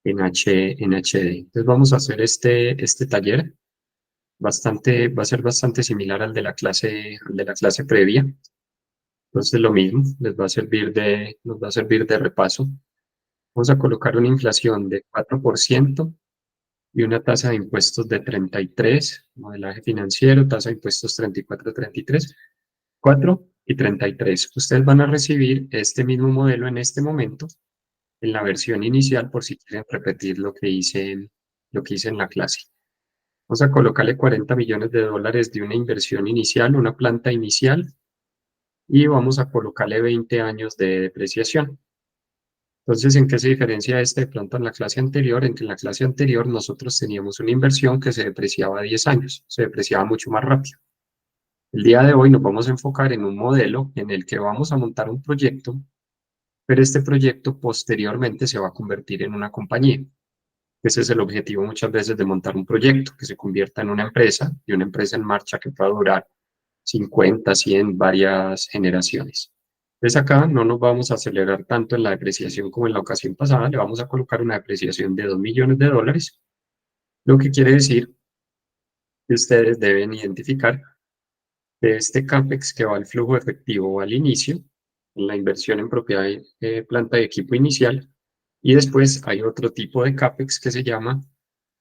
en HD. Entonces vamos a hacer este taller. Va a ser bastante similar al de la clase previa. Entonces lo mismo, nos va a servir de repaso. Vamos a colocar una inflación de 4% y una tasa de impuestos de 33, modelaje financiero, tasa de impuestos 34, 33, 4 y 33. Ustedes van a recibir este mismo modelo en este momento, en la versión inicial, por si quieren repetir lo que hice en la clase. Vamos a colocarle 40 millones de dólares de una inversión inicial, una planta inicial, y vamos a colocarle 20 años de depreciación. Entonces, ¿en qué se diferencia este de pronto en la clase anterior? En que en la clase anterior nosotros teníamos una inversión que se depreciaba a 10 años, se depreciaba mucho más rápido. El día de hoy nos vamos a enfocar en un modelo en el que vamos a montar un proyecto, pero este proyecto posteriormente se va a convertir en una compañía. Ese es el objetivo muchas veces de montar un proyecto, que se convierta en una empresa y una empresa en marcha que pueda durar 50, 100, varias generaciones. Entonces acá no nos vamos a acelerar tanto en la depreciación como en la ocasión pasada, le vamos a colocar una depreciación de 2 millones de dólares, lo que quiere decir que ustedes deben identificar de este CAPEX que va al flujo efectivo al inicio, en la inversión en propiedad de planta de equipo inicial, y después hay otro tipo de CAPEX que se llama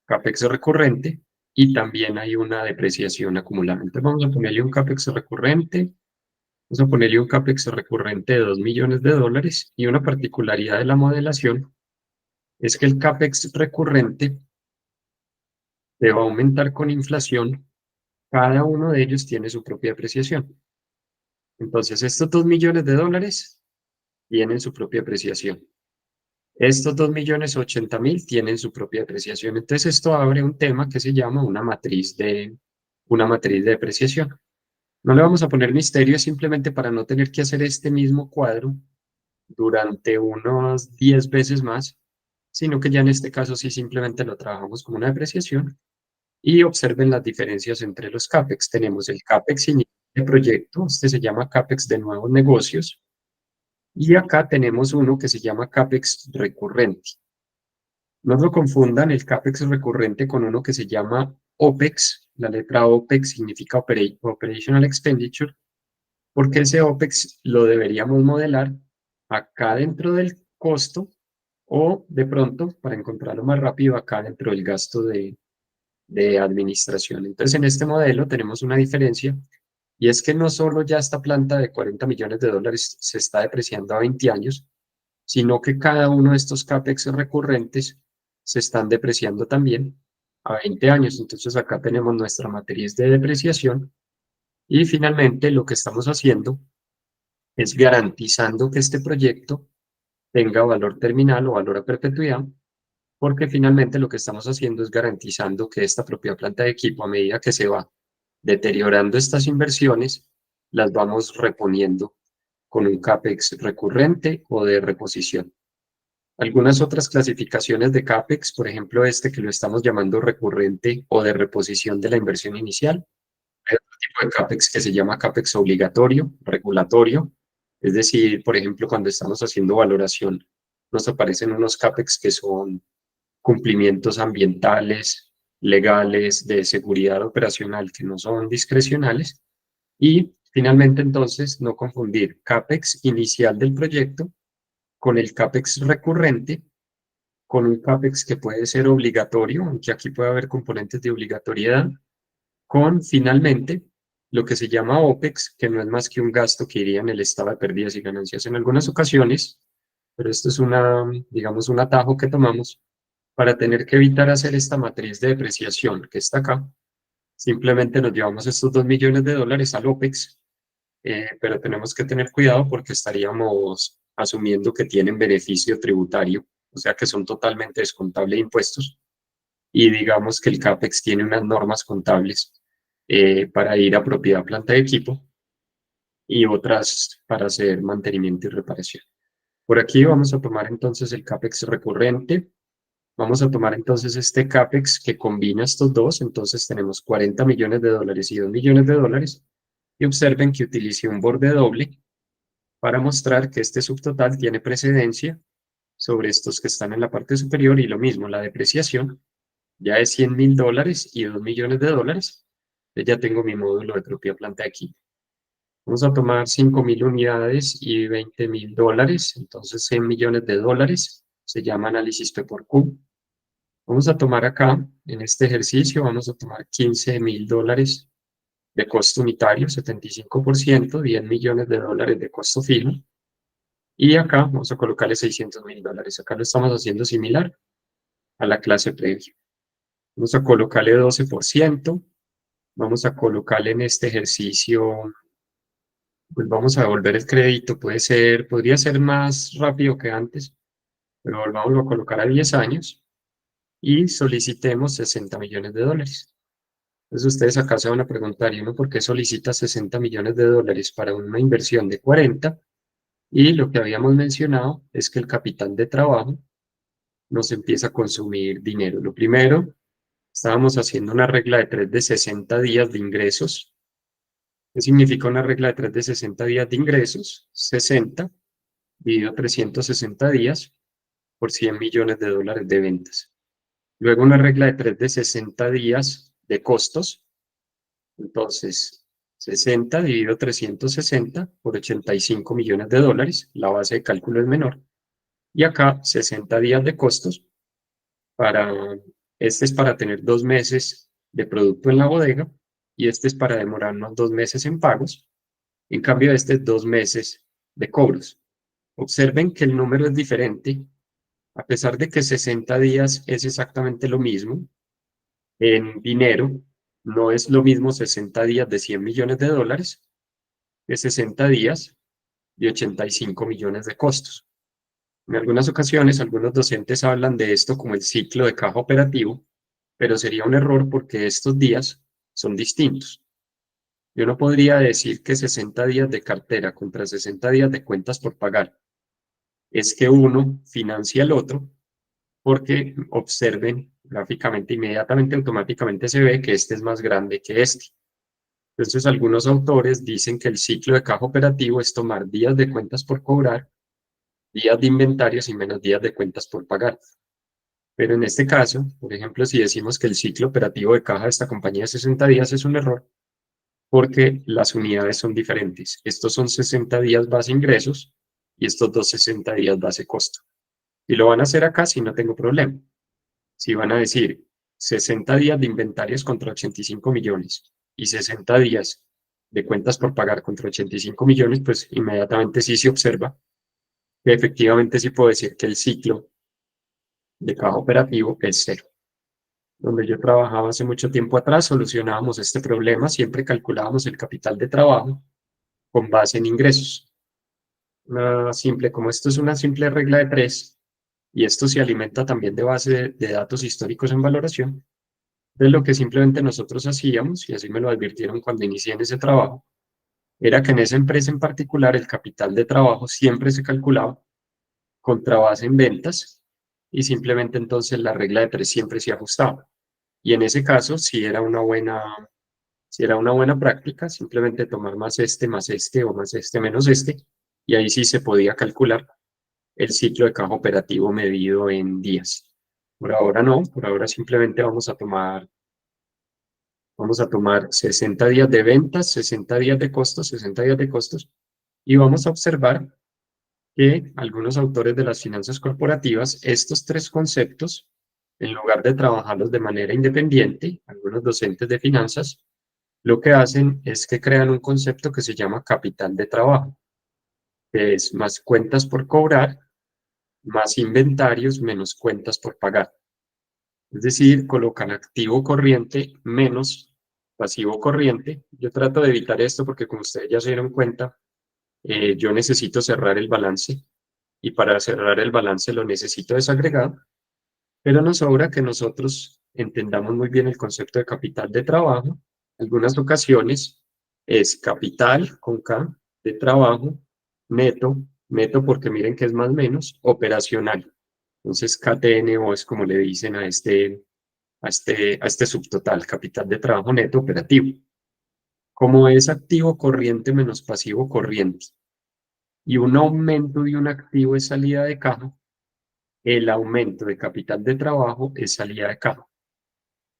CAPEX recurrente, y también hay una depreciación acumulada. Entonces vamos a ponerle un CAPEX recurrente. Vamos a ponerle un CAPEX recurrente de 2 millones de dólares y una particularidad de la modelación es que el CAPEX recurrente te va a aumentar con inflación. Cada uno de ellos tiene su propia depreciación. Entonces, estos 2 millones de dólares tienen su propia depreciación. Estos 2.080.000 tienen su propia depreciación. Entonces, esto abre un tema que se llama una matriz de depreciación. No le vamos a poner misterio, es simplemente para no tener que hacer este mismo cuadro durante unos 10 veces más, sino que ya en este caso sí simplemente lo trabajamos como una depreciación y observen las diferencias entre los CAPEX. Tenemos el CAPEX inicial de proyecto, este se llama CAPEX de nuevos negocios, y acá tenemos uno que se llama CAPEX recurrente. No lo confundan el CAPEX recurrente con uno que se llama OPEX. La letra OPEX significa Operational Expenditure, porque ese OPEX lo deberíamos modelar acá dentro del costo o de pronto, para encontrarlo más rápido, acá dentro del gasto de administración. Entonces, en este modelo tenemos una diferencia y es que no solo ya esta planta de 40 millones de dólares se está depreciando a 20 años, sino que cada uno de estos CAPEX recurrentes se están depreciando también a 20 años. Entonces, acá tenemos nuestra matriz de depreciación y finalmente lo que estamos haciendo es garantizando que este proyecto tenga valor terminal o valor a perpetuidad, porque finalmente lo que estamos haciendo es garantizando que esta propia planta de equipo, a medida que se va deteriorando estas inversiones, las vamos reponiendo con un CAPEX recurrente o de reposición. Algunas otras clasificaciones de CAPEX, por ejemplo, este que lo estamos llamando recurrente o de reposición de la inversión inicial. Hay otro tipo de CAPEX que se llama CAPEX obligatorio, regulatorio. Es decir, por ejemplo, cuando estamos haciendo valoración, nos aparecen unos CAPEX que son cumplimientos ambientales, legales, de seguridad operacional, que no son discrecionales. Y finalmente, entonces, no confundir CAPEX inicial del proyecto con el CAPEX recurrente, con un CAPEX que puede ser obligatorio, aunque aquí puede haber componentes de obligatoriedad, con finalmente lo que se llama OPEX, que no es más que un gasto que iría en el estado de pérdidas y ganancias en algunas ocasiones, pero esto es digamos, un atajo que tomamos para tener que evitar hacer esta matriz de depreciación que está acá. Simplemente nos llevamos estos 2 millones de dólares al OPEX, pero tenemos que tener cuidado porque estaríamos asumiendo que tienen beneficio tributario, o sea que son totalmente descontables de impuestos, y digamos que el CAPEX tiene unas normas contables para ir a propiedad, planta de equipo y otras para hacer mantenimiento y reparación. Por aquí vamos a tomar entonces el CAPEX recurrente. Vamos a tomar entonces este CAPEX que combina estos dos. Entonces tenemos 40 millones de dólares y 2 millones de dólares. Y observen que utilicé un borde doble para mostrar que este subtotal tiene precedencia sobre estos que están en la parte superior y lo mismo, la depreciación ya es $100.000 y $2.000.000. Entonces ya tengo mi módulo de propia planta aquí. Vamos a tomar 5.000 unidades y $20.000, entonces $100.000.000, se llama análisis P por Q. Vamos a tomar acá, en este ejercicio, vamos a tomar $15.000 de costo unitario, 75%, $10.000.000 de costo fijo. Y acá vamos a colocarle $600.000. Acá lo estamos haciendo similar a la clase previa. Vamos a colocarle 12%. Vamos a colocarle en este ejercicio, pues vamos a devolver el crédito. Podría ser más rápido que antes, pero volvamos a colocar a 10 años y solicitemos $60.000.000. Entonces ustedes acá se van a preguntar, ¿y uno por qué solicita $60.000.000 para una inversión de 40? Y lo que habíamos mencionado es que el capital de trabajo nos empieza a consumir dinero. Lo primero, estábamos haciendo una regla de 3 de 60 días de ingresos. ¿Qué significa una regla de 3 de 60 días de ingresos? 60 dividido 360 días por $100.000.000 de ventas. Luego una regla de 3 de 60 días de costos. Entonces, 60 dividido 360 por $85.000.000. La base de cálculo es menor. Y acá 60 días de costos. Este es para tener 2 meses de producto en la bodega y este es para demorarnos 2 meses en pagos. En cambio, este es 2 meses de cobros. Observen que el número es diferente. A pesar de que 60 días es exactamente lo mismo, en dinero no es lo mismo 60 días de $100.000.000 que 60 días de 85 millones de costos. En algunas ocasiones, algunos docentes hablan de esto como el ciclo de caja operativo, pero sería un error porque estos días son distintos. Yo no podría decir que 60 días de cartera contra 60 días de cuentas por pagar es que uno financia al otro, porque observen gráficamente, inmediatamente, automáticamente se ve que este es más grande que este. Entonces, algunos autores dicen que el ciclo de caja operativo es tomar días de cuentas por cobrar, días de inventarios y menos días de cuentas por pagar. Pero en este caso, por ejemplo, si decimos que el ciclo operativo de caja de esta compañía es 60 días, es un error, porque las unidades son diferentes. Estos son 60 días base ingresos y estos 60 días base costo. Y lo van a hacer acá si no tengo problema. Si van a decir 60 días de inventarios contra 85 millones y 60 días de cuentas por pagar contra 85 millones, pues inmediatamente sí se observa que efectivamente sí puedo decir que el ciclo de caja operativo es cero. Donde yo trabajaba hace mucho tiempo atrás, solucionábamos este problema, siempre calculábamos el capital de trabajo con base en ingresos. Como esto es una simple regla de 3, y esto se alimenta también de base de datos históricos en valoración, entonces lo que simplemente nosotros hacíamos, y así me lo advirtieron cuando inicié en ese trabajo, era que en esa empresa en particular el capital de trabajo siempre se calculaba contra base en ventas y simplemente entonces la regla de 3 siempre se ajustaba. Y en ese caso, si era una buena práctica, simplemente tomar más este o más este menos este, y ahí sí se podía calcular el ciclo de caja operativo medido en días. Por ahora no, por ahora simplemente vamos a tomar 60 días de ventas, 60 días de costos, 60 días de costos, y vamos a observar que algunos autores de las finanzas corporativas, estos 3 conceptos, en lugar de trabajarlos de manera independiente, algunos docentes de finanzas, lo que hacen es que crean un concepto que se llama capital de trabajo, que es más cuentas por cobrar, más inventarios, menos cuentas por pagar. Es decir, colocan activo corriente menos pasivo corriente. Yo trato de evitar esto porque, como ustedes ya se dieron cuenta, yo necesito cerrar el balance y para cerrar el balance lo necesito desagregado, pero nos sobra que nosotros entendamos muy bien el concepto de capital de trabajo. Algunas ocasiones es capital con K de trabajo, neto porque miren que es más menos, operacional. Entonces KTNO es como le dicen a este subtotal, capital de trabajo neto operativo. Como es activo corriente menos pasivo corriente y un aumento de un activo es salida de caja, el aumento de capital de trabajo es salida de caja.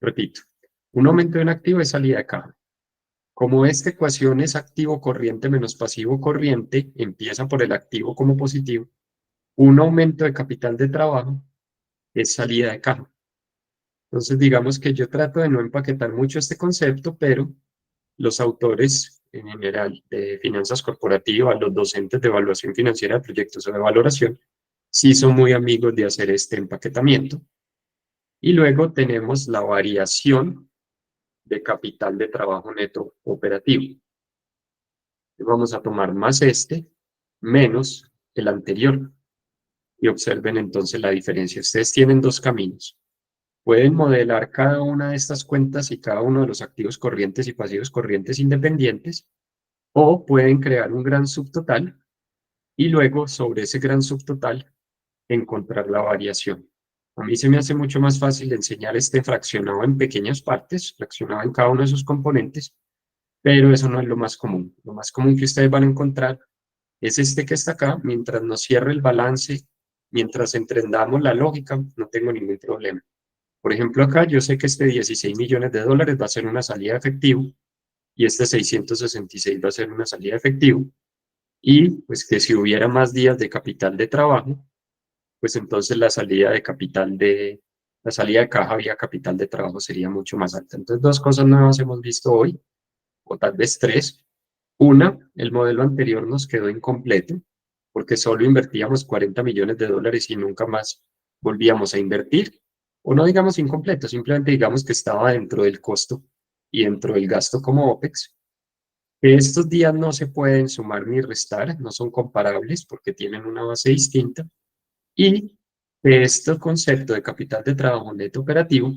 Repito, un aumento de un activo es salida de caja. Como esta ecuación es activo corriente menos pasivo corriente, empieza por el activo como positivo, un aumento de capital de trabajo es salida de caja. Entonces, digamos que yo trato de no empaquetar mucho este concepto, pero los autores en general de finanzas corporativas, los docentes de evaluación financiera de proyectos o de valoración, sí son muy amigos de hacer este empaquetamiento. Y luego tenemos la variación de capital de trabajo neto operativo. Vamos a tomar más este menos el anterior. Y observen entonces la diferencia. Ustedes tienen dos caminos. Pueden modelar cada una de estas cuentas y cada uno de los activos corrientes y pasivos corrientes independientes, o pueden crear un gran subtotal y luego sobre ese gran subtotal encontrar la variación. A mí se me hace mucho más fácil enseñar este fraccionado en pequeñas partes, fraccionado en cada uno de sus componentes, pero eso no es lo más común. Lo más común que ustedes van a encontrar es este que está acá. Mientras nos cierre el balance, mientras entendamos la lógica, no tengo ningún problema. Por ejemplo, acá yo sé que este 16 millones de dólares va a ser una salida de efectivo y este 666 va a ser una salida de efectivo. Y pues que si hubiera más días de capital de trabajo, pues entonces la salida de caja vía capital de trabajo sería mucho más alta. Entonces, dos cosas nuevas hemos visto hoy, o tal vez tres. Una, el modelo anterior nos quedó incompleto porque solo invertíamos 40 millones de dólares y nunca más volvíamos a invertir. O no digamos incompleto, simplemente digamos que estaba dentro del costo y dentro del gasto como OPEX. Estos días no se pueden sumar ni restar, no son comparables porque tienen una base distinta. Y este concepto de capital de trabajo neto operativo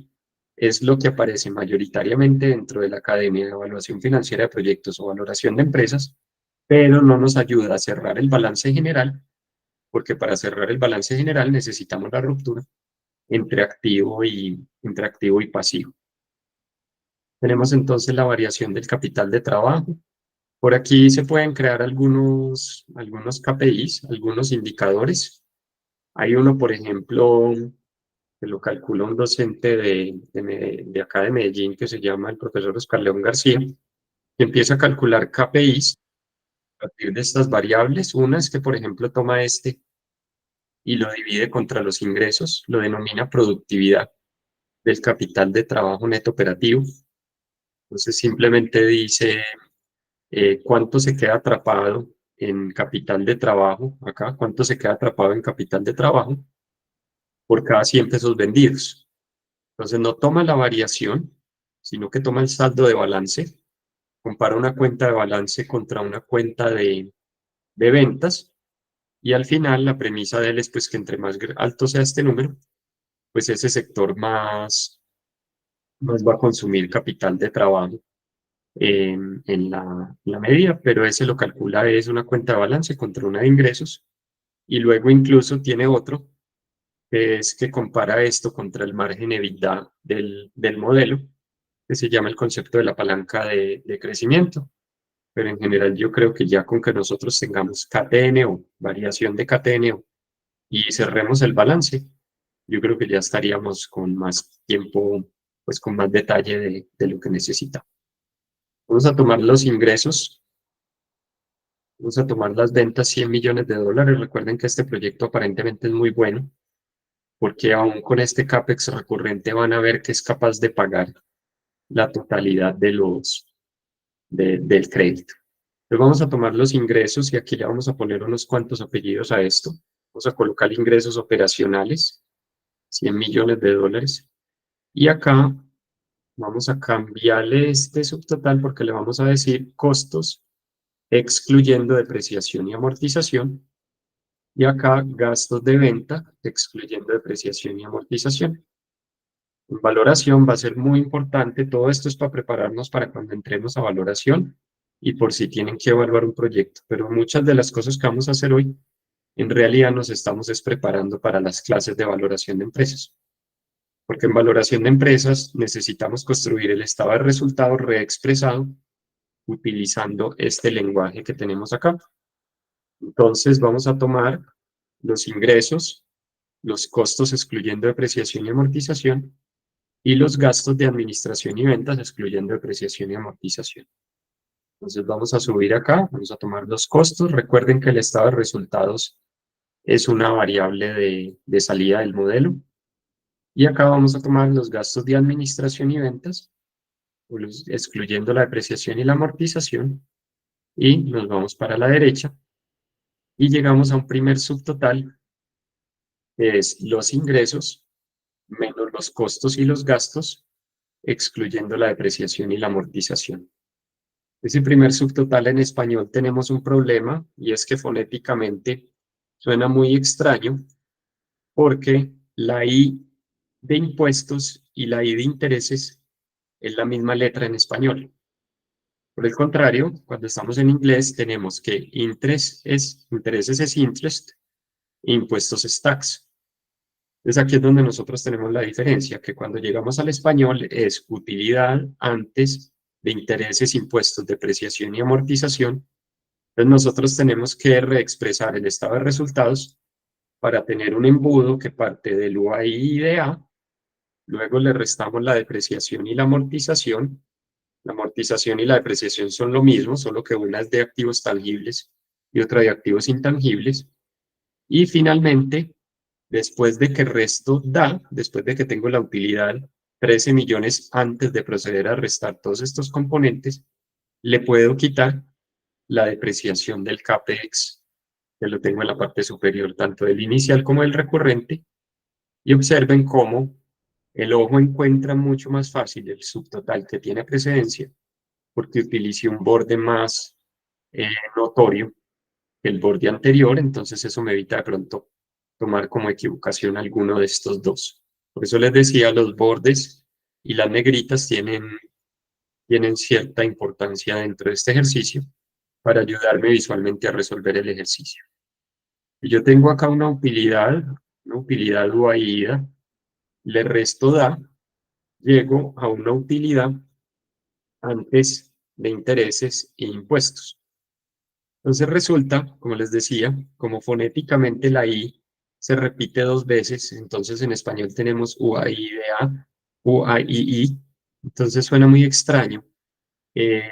es lo que aparece mayoritariamente dentro de la Academia de Evaluación Financiera de Proyectos o Valoración de Empresas, pero no nos ayuda a cerrar el balance general, porque para cerrar el balance general necesitamos la ruptura entre activo y pasivo. Tenemos entonces la variación del capital de trabajo. Por aquí se pueden crear algunos KPIs, algunos indicadores. Hay uno, por ejemplo, que lo calcula un docente de acá de Medellín, que se llama el profesor Oscar León García, que empieza a calcular KPIs a partir de estas variables. Una es que, por ejemplo, toma este y lo divide contra los ingresos, lo denomina productividad del capital de trabajo neto operativo. Entonces simplemente dice cuánto se queda atrapado en capital de trabajo, acá, cuánto se queda atrapado en capital de trabajo por cada 100 pesos vendidos. Entonces no toma la variación, sino que toma el saldo de balance, compara una cuenta de balance contra una cuenta de ventas, y al final la premisa de él es pues que entre más alto sea este número, pues ese sector más va a consumir capital de trabajo en la medida, pero ese lo calcula es una cuenta de balance contra una de ingresos, y luego incluso tiene otro, que es que compara esto contra el margen EBITDA del modelo, que se llama el concepto de la palanca de crecimiento. Pero en general yo creo que ya con que nosotros tengamos KTNO, variación de KTNO, y cerremos el balance, yo creo que ya estaríamos con más tiempo, pues con más detalle de lo que necesita. Vamos a tomar los ingresos, vamos a tomar las ventas, 100 millones de dólares. Recuerden que este proyecto aparentemente es muy bueno, porque aún con este CAPEX recurrente van a ver que es capaz de pagar la totalidad del crédito. Entonces vamos a tomar los ingresos y aquí le vamos a poner unos cuantos apellidos a esto. Vamos a colocar ingresos operacionales, 100 millones de dólares. Y acá vamos a cambiarle este subtotal porque le vamos a decir costos excluyendo depreciación y amortización. Y acá gastos de venta excluyendo depreciación y amortización. En valoración va a ser muy importante. Todo esto es para prepararnos para cuando entremos a valoración y por si tienen que evaluar un proyecto. Pero muchas de las cosas que vamos a hacer hoy, en realidad nos estamos preparando para las clases de valoración de empresas. Porque en valoración de empresas necesitamos construir el estado de resultados reexpresado utilizando este lenguaje que tenemos acá. Entonces vamos a tomar los ingresos los costos excluyendo depreciación y amortización, y los gastos de administración y ventas excluyendo depreciación y amortización. Entonces vamos a subir acá, vamos a tomar los costos. Recuerden que el estado de resultados es una variable de salida del modelo. Y acá vamos a tomar los gastos de administración y ventas, excluyendo la depreciación y la amortización, y nos vamos para la derecha y llegamos a un primer subtotal, que es los ingresos menos los costos y los gastos, excluyendo la depreciación y la amortización. Ese primer subtotal en español tenemos un problema, y es que fonéticamente suena muy extraño, porque la I de impuestos y la I de intereses es la misma letra en español. Por el contrario, cuando estamos en inglés tenemos que intereses es interest e impuestos es tax. Entonces aquí es donde nosotros tenemos la diferencia, que cuando llegamos al español es utilidad antes de intereses, impuestos, depreciación y amortización. Entonces nosotros tenemos que reexpresar el estado de resultados para tener un embudo que parte del UAI y de A, luego le restamos la depreciación y la amortización. La amortización y la depreciación son lo mismo, solo que una es de activos tangibles y otra de activos intangibles. Y finalmente, después de que resto da, después de que tengo la utilidad 13 millones antes de proceder a restar todos estos componentes, le puedo quitar la depreciación del CAPEX, que lo tengo en la parte superior, tanto del inicial como del recurrente, y observen cómo el ojo encuentra mucho más fácil el subtotal que tiene precedencia, porque utilicé un borde más notorio que el borde anterior, entonces eso me evita de pronto tomar como equivocación alguno de estos dos. Por eso les decía, los bordes y las negritas tienen cierta importancia dentro de este ejercicio para ayudarme visualmente a resolver el ejercicio. Y yo tengo acá una utilidad UAIda, le resto da, llego a una utilidad antes de intereses e impuestos. Entonces resulta, como les decía, como fonéticamente la I se repite dos veces, entonces en español tenemos UAIDA, UAII, entonces suena muy extraño.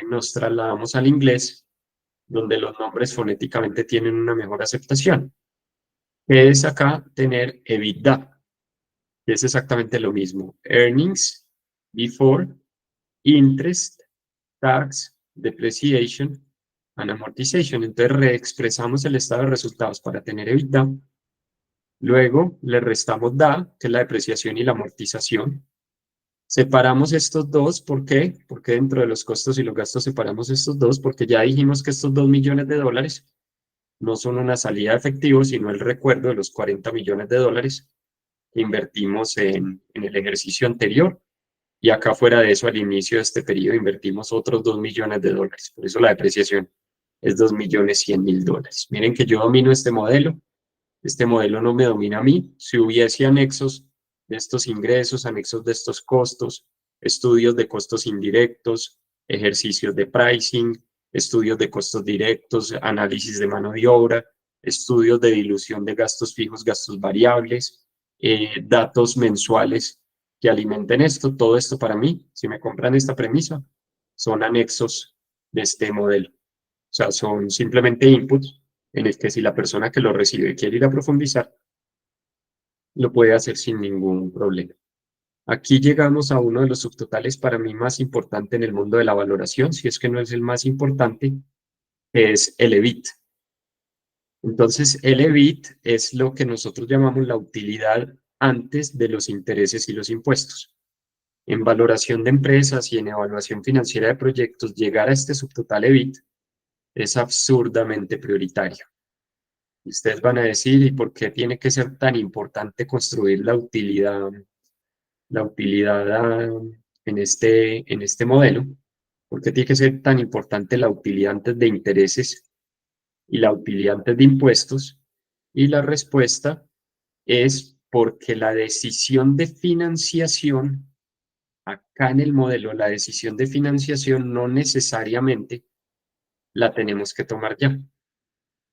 Nos trasladamos al inglés, donde los nombres fonéticamente tienen una mejor aceptación, que es acá tener EBITDA, que es exactamente lo mismo. Earnings before interest, tax, depreciation and amortization. Entonces reexpresamos el estado de resultados para tener EBITDA. Luego le restamos DA, que es la depreciación y la amortización. Separamos estos dos, ¿por qué? Porque dentro de los costos y los gastos separamos estos dos, porque ya dijimos que estos 2 millones de dólares no son una salida de efectivo, sino el recuerdo de los 40 millones de dólares que invertimos en el ejercicio anterior. Y acá fuera de eso, al inicio de este periodo, invertimos otros 2 millones de dólares. Por eso la depreciación es 2.100.000 dólares. Miren que yo domino este modelo no me domina a mí. Si hubiese anexos de estos ingresos, anexos de estos costos, estudios de costos indirectos, ejercicios de pricing, estudios de costos directos, análisis de mano de obra, estudios de dilución de gastos fijos, gastos variables, datos mensuales que alimenten esto. Todo esto para mí, si me compran esta premisa, son anexos de este modelo. O sea, son simplemente inputs en el que si la persona que lo recibe quiere ir a profundizar, lo puede hacer sin ningún problema. Aquí llegamos a uno de los subtotales para mí más importante en el mundo de la valoración, si es que no es el más importante, que es el EBIT. Entonces, el EBIT es lo que nosotros llamamos la utilidad antes de los intereses y los impuestos. En valoración de empresas y en evaluación financiera de proyectos, llegar a este subtotal EBIT es absurdamente prioritario. Ustedes van a decir, ¿y por qué tiene que ser tan importante construir la utilidad en este modelo? ¿Por qué tiene que ser tan importante la utilidad antes de intereses y la utilidad antes de impuestos? Y la respuesta es porque la decisión de financiación, acá en el modelo, la decisión de financiación no necesariamente la tenemos que tomar ya.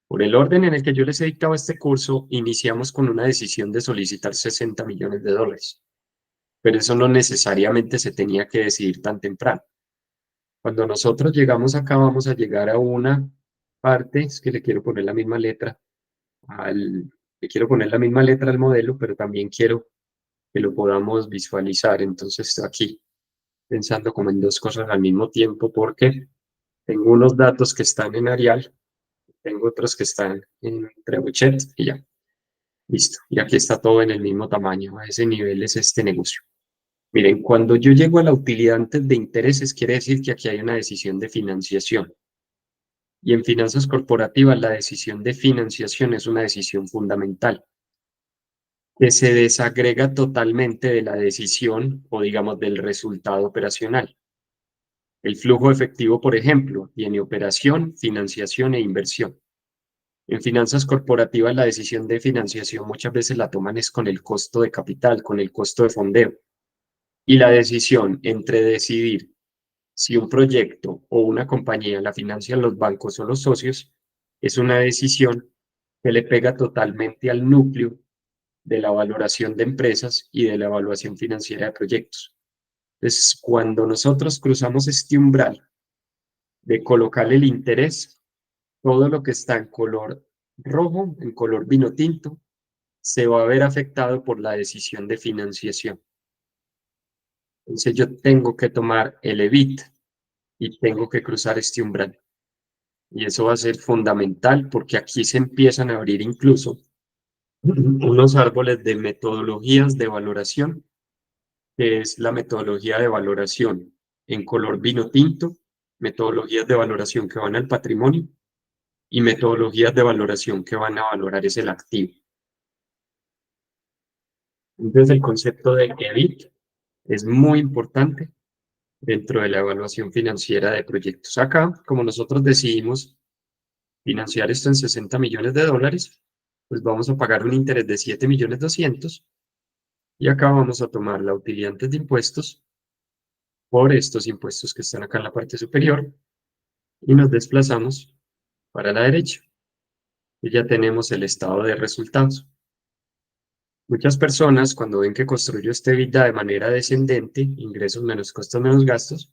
Por el orden en el que yo les he dictado este curso, iniciamos con una decisión de solicitar 60 millones de dólares, pero eso no necesariamente se tenía que decidir tan temprano. Cuando nosotros llegamos acá, vamos a llegar a una parte, es que le quiero poner la misma letra le quiero poner la misma letra al modelo, pero también quiero que lo podamos visualizar. Entonces, aquí, pensando como en dos cosas al mismo tiempo, porque tengo unos datos que están en Arial, tengo otros que están en Trebuchet, y ya, listo. Y aquí está todo en el mismo tamaño, a ese nivel es este negocio. Miren, cuando yo llego a la utilidad antes de intereses, quiere decir que aquí hay una decisión de financiación. Y en finanzas corporativas, la decisión de financiación es una decisión fundamental, que se desagrega totalmente de la decisión o, digamos, del resultado operacional. El flujo efectivo, por ejemplo, tiene operación, financiación e inversión. En finanzas corporativas, la decisión de financiación muchas veces la toman es con el costo de capital, con el costo de fondeo. Y la decisión entre decidir si un proyecto o una compañía la financian los bancos o los socios es una decisión que le pega totalmente al núcleo de la valoración de empresas y de la evaluación financiera de proyectos. Entonces, cuando nosotros cruzamos este umbral de colocar el interés, todo lo que está en color rojo, en color vino tinto, se va a ver afectado por la decisión de financiación. Entonces yo tengo que tomar el EBIT y tengo que cruzar este umbral. Y eso va a ser fundamental porque aquí se empiezan a abrir incluso unos árboles de metodologías de valoración, que es la metodología de valoración en color vino tinto, metodologías de valoración que van al patrimonio y metodologías de valoración que van a valorar es el activo. Entonces el concepto de EBIT es muy importante dentro de la evaluación financiera de proyectos. Acá, como nosotros decidimos financiar esto en 60 millones de dólares, pues vamos a pagar un interés de 7 millones 200 y acá vamos a tomar la utilidad antes de impuestos por estos impuestos que están acá en la parte superior y nos desplazamos para la derecha y ya tenemos el estado de resultados. Muchas personas cuando ven que construyo este EBITDA de manera descendente, ingresos menos costos menos gastos,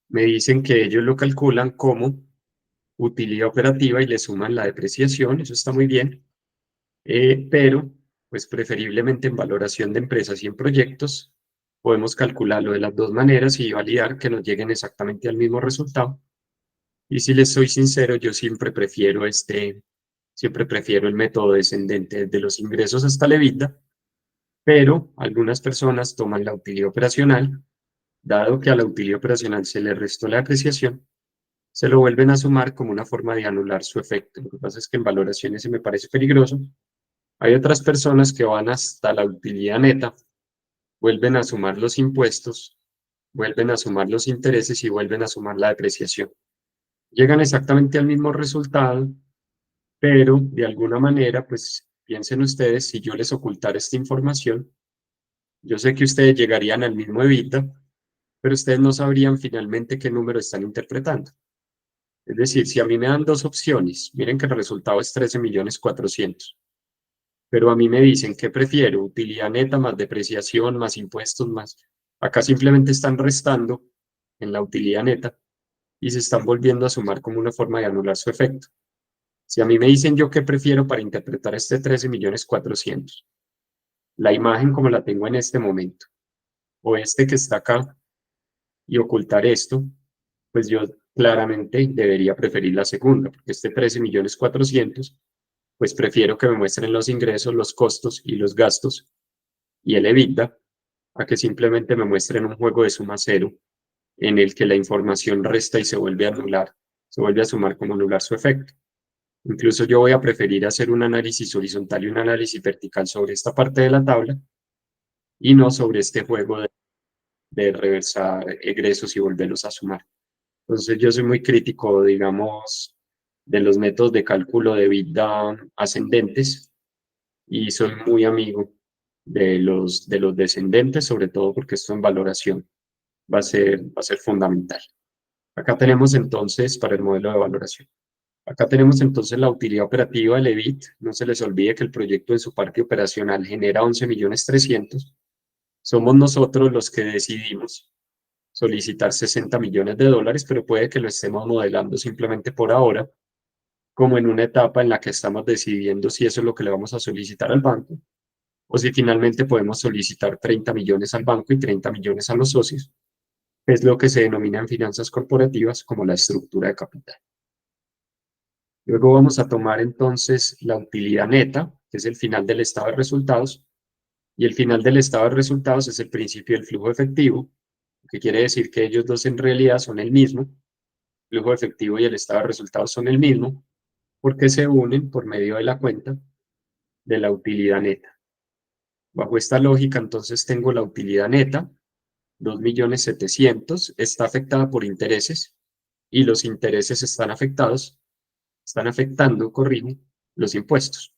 me dicen que ellos lo calculan como utilidad operativa y le suman la depreciación, eso está muy bien, pero pues preferiblemente en valoración de empresas y en proyectos podemos calcularlo de las dos maneras y validar que nos lleguen exactamente al mismo resultado. Y si les soy sincero, yo siempre prefiero el método descendente de los ingresos hasta la EBITDA, pero algunas personas toman la utilidad operacional, dado que a la utilidad operacional se le restó la apreciación, se lo vuelven a sumar como una forma de anular su efecto. Lo que pasa es que en valoraciones se me parece peligroso. Hay otras personas que van hasta la utilidad neta, vuelven a sumar los impuestos, vuelven a sumar los intereses y vuelven a sumar la depreciación. Llegan exactamente al mismo resultado, pero de alguna manera, pues piensen ustedes, si yo les ocultara esta información, yo sé que ustedes llegarían al mismo EBITDA, pero ustedes no sabrían finalmente qué número están interpretando. Es decir, si a mí me dan dos opciones, miren que el resultado es 13 millones 400, pero a mí me dicen que prefiero utilidad neta más depreciación, más impuestos, más. Acá simplemente están restando en la utilidad neta y se están volviendo a sumar como una forma de anular su efecto. Si a mí me dicen yo qué prefiero para interpretar este 13 millones 400, la imagen como la tengo en este momento, o este que está acá y ocultar esto, pues yo claramente debería preferir la segunda, porque este 13 millones 400, pues prefiero que me muestren los ingresos, los costos y los gastos y el EBITDA, a que simplemente me muestren un juego de suma cero en el que la información resta y se vuelve a anular, se vuelve a sumar como anular su efecto. Incluso yo voy a preferir hacer un análisis horizontal y un análisis vertical sobre esta parte de la tabla y no sobre este juego de reversar egresos y volverlos a sumar. Entonces yo soy muy crítico, digamos, de los métodos de cálculo de EBITDA ascendentes y soy muy amigo de los descendentes, sobre todo porque esto en valoración va a ser fundamental. Acá tenemos entonces para el modelo de valoración. Acá tenemos entonces la utilidad operativa del EBIT. No se les olvide que el proyecto en su parte operacional genera 11.300.000. Somos nosotros los que decidimos solicitar 60 millones de dólares, pero puede que lo estemos modelando simplemente por ahora, como en una etapa en la que estamos decidiendo si eso es lo que le vamos a solicitar al banco, o si finalmente podemos solicitar 30 millones al banco y 30 millones a los socios, que es lo que se denomina en finanzas corporativas como la estructura de capital. Luego vamos a tomar entonces la utilidad neta, que es el final del estado de resultados, y el final del estado de resultados es el principio del flujo efectivo, que quiere decir que ellos dos en realidad son el mismo, el flujo efectivo y el estado de resultados son el mismo, porque se unen por medio de la cuenta de la utilidad neta. Bajo esta lógica, entonces tengo la utilidad neta, 2.700.000, está afectada por intereses, y los intereses están afectando, corrijo, los impuestos.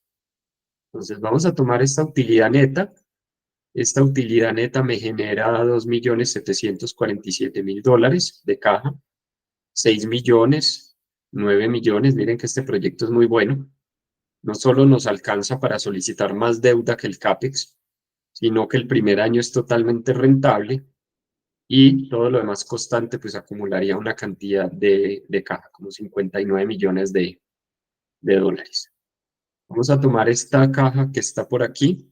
Entonces vamos a tomar esta utilidad neta. Esta utilidad neta me genera 2.747.000 dólares de caja, 6 millones, 9 millones. Miren que este proyecto es muy bueno. No solo nos alcanza para solicitar más deuda que el CAPEX, sino que el primer año es totalmente rentable y todo lo demás constante pues acumularía una cantidad de caja, como 59 millones de dólares. Vamos a tomar esta caja que está por aquí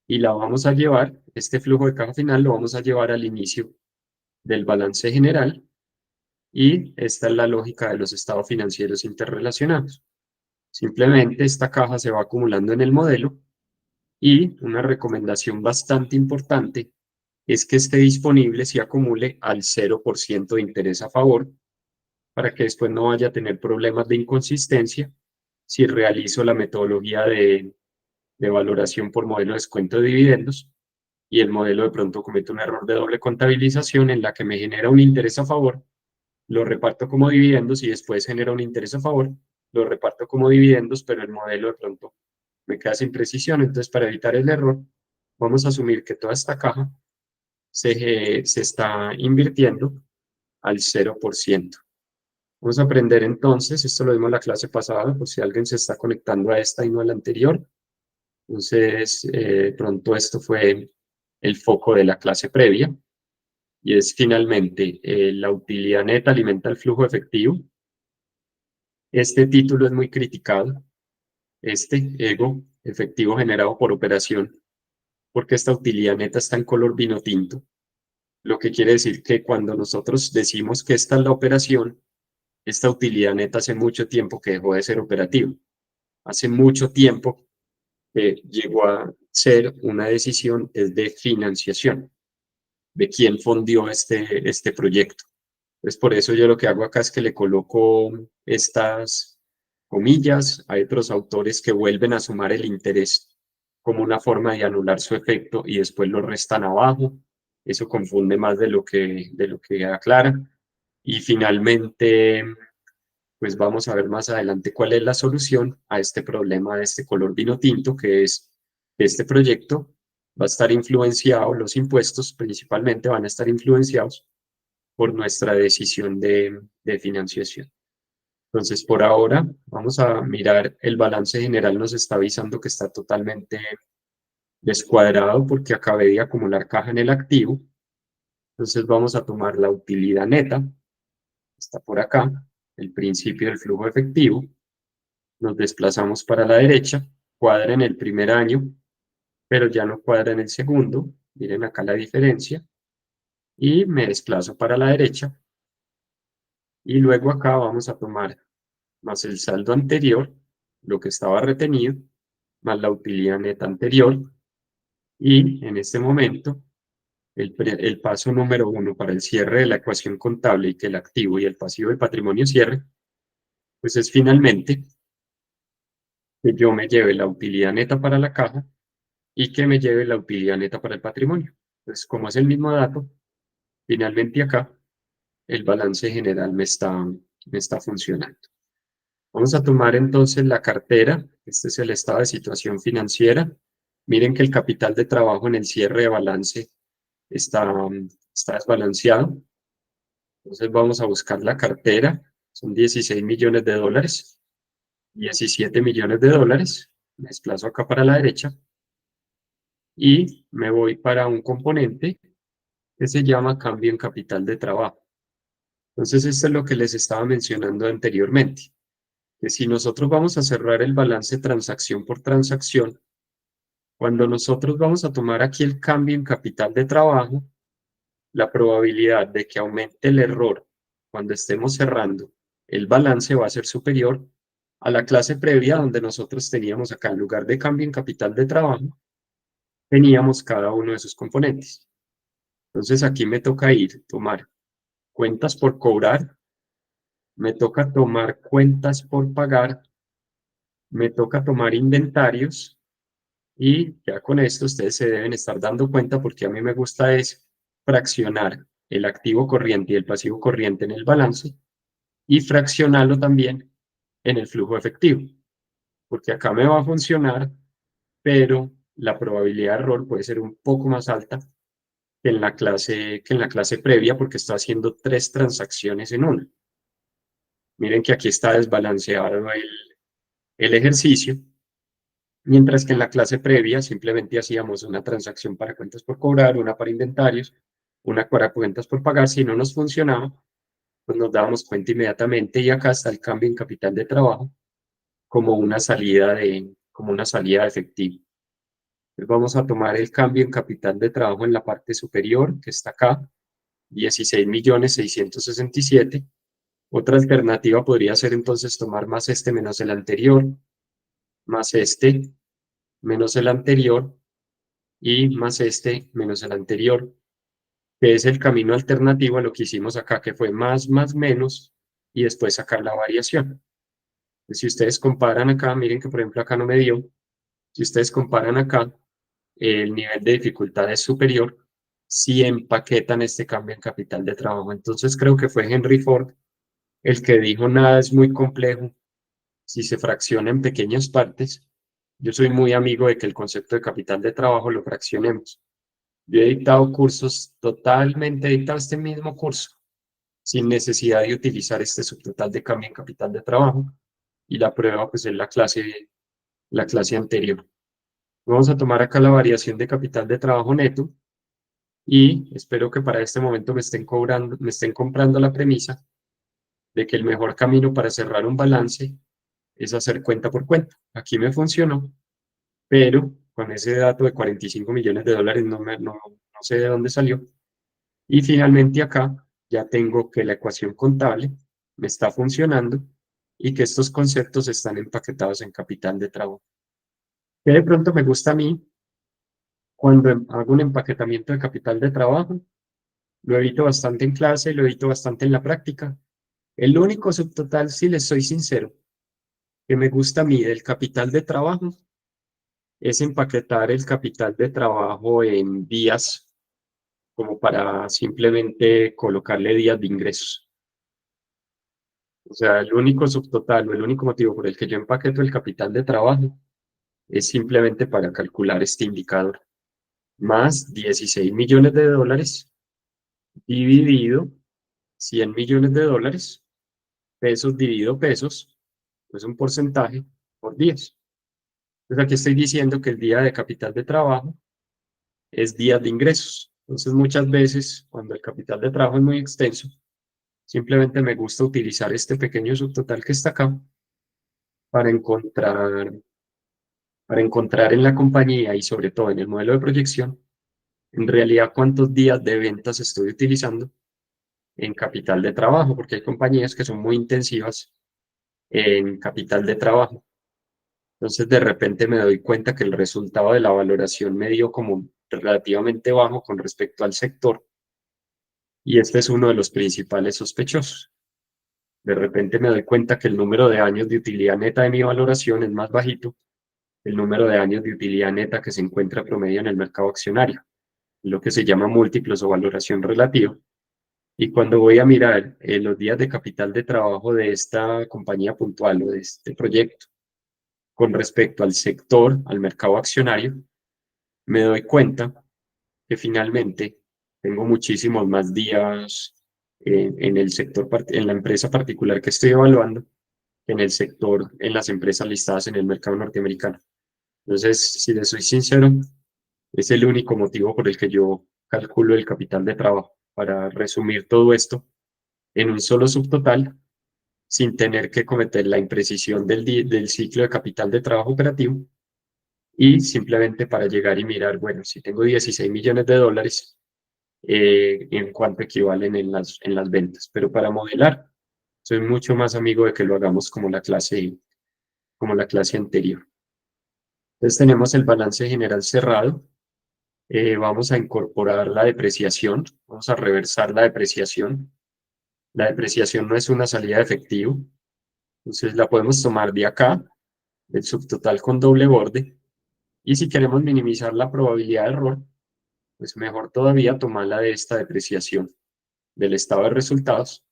y la vamos a llevar, este flujo de caja final lo vamos a llevar al inicio del balance general, y esta es la lógica de los estados financieros interrelacionados. Simplemente esta caja se va acumulando en el modelo, y una recomendación bastante importante es que esté disponible si acumule al 0% de interés a favor, para que después no vaya a tener problemas de inconsistencia si realizo la metodología de valoración por modelo de descuento de dividendos, y el modelo de pronto comete un error de doble contabilización en la que me genera un interés a favor, lo reparto como dividendos y después genera un interés a favor, lo reparto como dividendos, pero el modelo de pronto me queda sin precisión. Entonces, para evitar el error, vamos a asumir que toda esta caja se está invirtiendo al 0%. Vamos a aprender entonces, esto lo vimos en la clase pasada, por si alguien se está conectando a esta y no a la anterior. Entonces, pronto esto fue el foco de la clase previa, y es finalmente la utilidad neta alimenta el flujo efectivo. Este título es muy criticado, ego efectivo generado por operación, porque esta utilidad neta está en color vino tinto, lo que quiere decir que cuando nosotros decimos que esta es la operación, esta utilidad neta hace mucho tiempo que dejó de ser operativa, hace mucho tiempo que llegó a ser una decisión de financiación, de quién fondió este proyecto. Entonces, por eso yo lo que hago acá es que le coloco estas comillas. Hay otros autores que vuelven a sumar el interés como una forma de anular su efecto y después lo restan abajo. Eso confunde más de lo que aclara. Y finalmente, pues vamos a ver más adelante cuál es la solución a este problema de este color vino tinto, que es que este proyecto va a estar influenciado, los impuestos principalmente van a estar influenciados por nuestra decisión de financiación. Entonces, por ahora, vamos a mirar el balance general, nos está avisando que está totalmente descuadrado porque acabé de acumular caja en el activo. Entonces, vamos a tomar la utilidad neta, está por acá, el principio del flujo efectivo. Nos desplazamos para la derecha, cuadra en el primer año, pero ya no cuadra en el segundo. Miren acá la diferencia. Y me desplazo para la derecha. Y luego acá vamos a tomar más el saldo anterior, lo que estaba retenido, más la utilidad neta anterior. Y en este momento, el paso número 1 para el cierre de la ecuación contable y que el activo y el pasivo del patrimonio cierre, pues es finalmente que yo me lleve la utilidad neta para la caja y que me lleve la utilidad neta para el patrimonio. Entonces, como es el mismo dato, finalmente acá el balance general me está funcionando. Vamos a tomar entonces la cartera. Este es el estado de situación financiera. Miren que el capital de trabajo en el cierre de balance está desbalanceado. Entonces vamos a buscar la cartera. son 16 millones de dólares, 17 millones de dólares, me desplazo acá para la derecha, y me voy para un componente que se llama cambio en capital de trabajo. Entonces, esto es lo que les estaba mencionando anteriormente, que si nosotros vamos a cerrar el balance transacción por transacción, cuando nosotros vamos a tomar aquí el cambio en capital de trabajo, la probabilidad de que aumente el error cuando estemos cerrando el balance va a ser superior a la clase previa donde nosotros teníamos acá, en lugar de cambio en capital de trabajo, teníamos cada uno de sus componentes. Entonces aquí me toca tomar cuentas por cobrar, me toca tomar cuentas por pagar, me toca tomar inventarios, y ya con esto ustedes se deben estar dando cuenta, porque a mí me gusta es fraccionar el activo corriente y el pasivo corriente en el balance y fraccionarlo también en el flujo efectivo, porque acá me va a funcionar, pero la probabilidad de error puede ser un poco más alta que en la clase previa, porque está haciendo 3 transacciones en una. Miren que aquí está desbalanceado el ejercicio, mientras que en la clase previa simplemente hacíamos una transacción para cuentas por cobrar, una para inventarios, una para cuentas por pagar. Si no nos funcionaba, pues nos dábamos cuenta inmediatamente, y acá está el cambio en capital de trabajo como una salida de efectivo. Entonces vamos a tomar el cambio en capital de trabajo en la parte superior, que está acá, 16.667.000. Otra alternativa podría ser entonces tomar más este menos el anterior, más este menos el anterior, y más este menos el anterior, que es el camino alternativo a lo que hicimos acá, que fue más, menos, y después sacar la variación. Si ustedes comparan acá, miren que por ejemplo acá no me dio. Si ustedes comparan acá, el nivel de dificultad es superior si empaquetan este cambio en capital de trabajo. Entonces creo que fue Henry Ford el que dijo: nada es muy complejo si se fracciona en pequeñas partes. Yo soy muy amigo de que el concepto de capital de trabajo lo fraccionemos. Yo he dictado cursos, he dictado este mismo curso, sin necesidad de utilizar este subtotal de cambio en capital de trabajo, y la prueba pues es la clase anterior. Vamos a tomar acá la variación de capital de trabajo neto, y espero que para este momento me estén comprando la premisa de que el mejor camino para cerrar un balance es hacer cuenta por cuenta. Aquí me funcionó, pero con ese dato de 45 millones de dólares no sé de dónde salió. Y finalmente acá ya tengo que la ecuación contable me está funcionando y que estos conceptos están empaquetados en capital de trabajo. Que de pronto me gusta a mí cuando hago un empaquetamiento de capital de trabajo, lo evito bastante en clase, lo evito bastante en la práctica. El único subtotal, si les soy sincero, que me gusta a mí del capital de trabajo es empaquetar el capital de trabajo en días, como para simplemente colocarle días de ingresos. O sea, el único subtotal o el único motivo por el que yo empaqueto el capital de trabajo es simplemente para calcular este indicador. Más 16 millones de dólares dividido 100 millones de dólares, pesos dividido pesos, pues un porcentaje por 10. Entonces aquí estoy diciendo que el día de capital de trabajo es días de ingresos. Entonces muchas veces cuando el capital de trabajo es muy extenso, simplemente me gusta utilizar este pequeño subtotal que está acá para encontrar en la compañía, y sobre todo en el modelo de proyección, en realidad cuántos días de ventas estoy utilizando en capital de trabajo, porque hay compañías que son muy intensivas en capital de trabajo. Entonces de repente me doy cuenta que el resultado de la valoración me dio como relativamente bajo con respecto al sector, y este es uno de los principales sospechosos. De repente me doy cuenta que el número de años de utilidad neta de mi valoración es más bajito que el número de años de utilidad neta que se encuentra promedio en el mercado accionario, lo que se llama múltiplos o valoración relativa. Y cuando voy a mirar los días de capital de trabajo de esta compañía puntual o de este proyecto con respecto al sector, al mercado accionario, me doy cuenta que finalmente tengo muchísimos más días en el sector, en la empresa particular que estoy evaluando, que en el sector, en las empresas listadas en el mercado norteamericano. Entonces, si les soy sincero, es el único motivo por el que yo calculo el capital de trabajo, para resumir todo esto en un solo subtotal, sin tener que cometer la imprecisión del ciclo de capital de trabajo operativo, y simplemente para llegar y mirar, bueno, si tengo 16 millones de dólares, en cuánto equivalen en las ventas. Pero para modelar, soy mucho más amigo de que lo hagamos como la clase anterior. Entonces tenemos el balance general cerrado. Vamos a incorporar la depreciación, vamos a reversar la depreciación. La depreciación no es una salida de efectivo, entonces la podemos tomar de acá, del subtotal con doble borde, y si queremos minimizar la probabilidad de error, pues mejor todavía tomarla de esta depreciación del estado de resultados,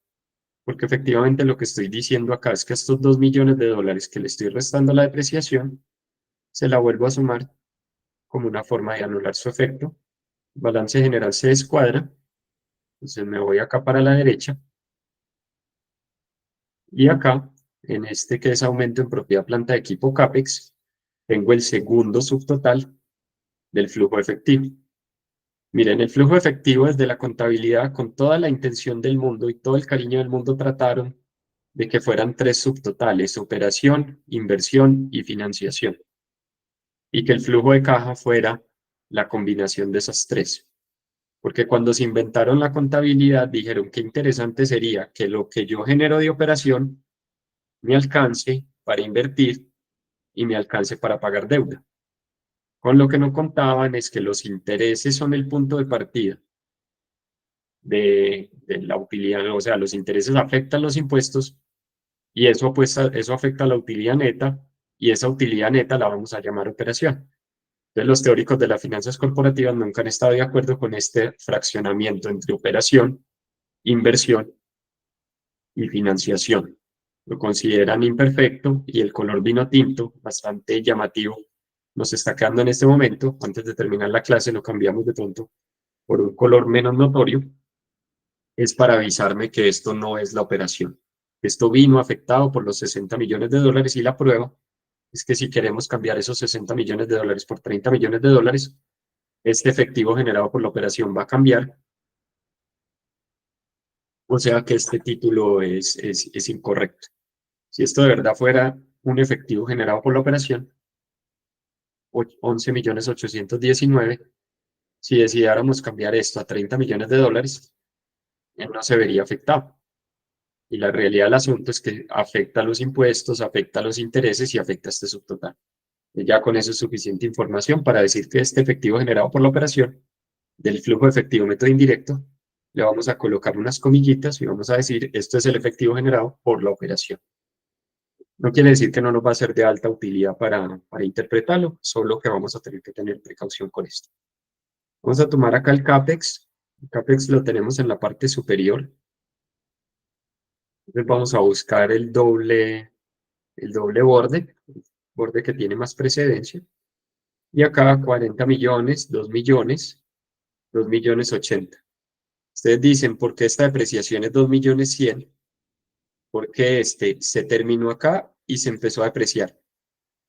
porque efectivamente lo que estoy diciendo acá es que estos 2 millones de dólares que le estoy restando a la depreciación, se la vuelvo a sumar como una forma de anular su efecto. El balance general se descuadra, entonces me voy acá para la derecha, y acá, en este que es aumento en propiedad planta de equipo CAPEX, tengo el segundo subtotal del flujo efectivo. Miren, el flujo efectivo desde la contabilidad, con toda la intención del mundo y todo el cariño del mundo, trataron de que fueran tres subtotales: operación, inversión y financiación, y que el flujo de caja fuera la combinación de esas tres. Porque cuando se inventaron la contabilidad, dijeron que interesante sería que lo que yo genero de operación me alcance para invertir y me alcance para pagar deuda. Con lo que no contaban es que los intereses son el punto de partida de la utilidad, o sea, los intereses afectan los impuestos, y eso, pues, eso afecta a la utilidad neta, y esa utilidad neta la vamos a llamar operación. Entonces, los teóricos de las finanzas corporativas nunca han estado de acuerdo con este fraccionamiento entre operación, inversión y financiación. Lo consideran imperfecto, y el color vino tinto, bastante llamativo, nos está quedando en este momento. Antes de terminar la clase lo cambiamos de pronto por un color menos notorio. Es para avisarme que esto no es la operación. Esto vino afectado por los 60 millones de dólares, y la prueba es que si queremos cambiar esos 60 millones de dólares por 30 millones de dólares, este efectivo generado por la operación va a cambiar. O sea que este título es incorrecto. Si esto de verdad fuera un efectivo generado por la operación, 11 millones 819, si decidiéramos cambiar esto a 30 millones de dólares, él no se vería afectado. Y la realidad del asunto es que afecta a los impuestos, afecta a los intereses y afecta a este subtotal. Y ya con eso es suficiente información para decir que este efectivo generado por la operación del flujo efectivo método indirecto, le vamos a colocar unas comillitas y vamos a decir: esto es el efectivo generado por la operación. No quiere decir que no nos va a ser de alta utilidad para interpretarlo, solo que vamos a tener que tener precaución con esto. Vamos a tomar acá el CAPEX. El CAPEX lo tenemos en la parte superior. Entonces vamos a buscar el doble borde, el borde que tiene más precedencia. Y acá 40 millones, 2 millones, 2 millones 80. Ustedes dicen: ¿por qué esta depreciación es 2 millones 100? Porque este se terminó acá y se empezó a depreciar.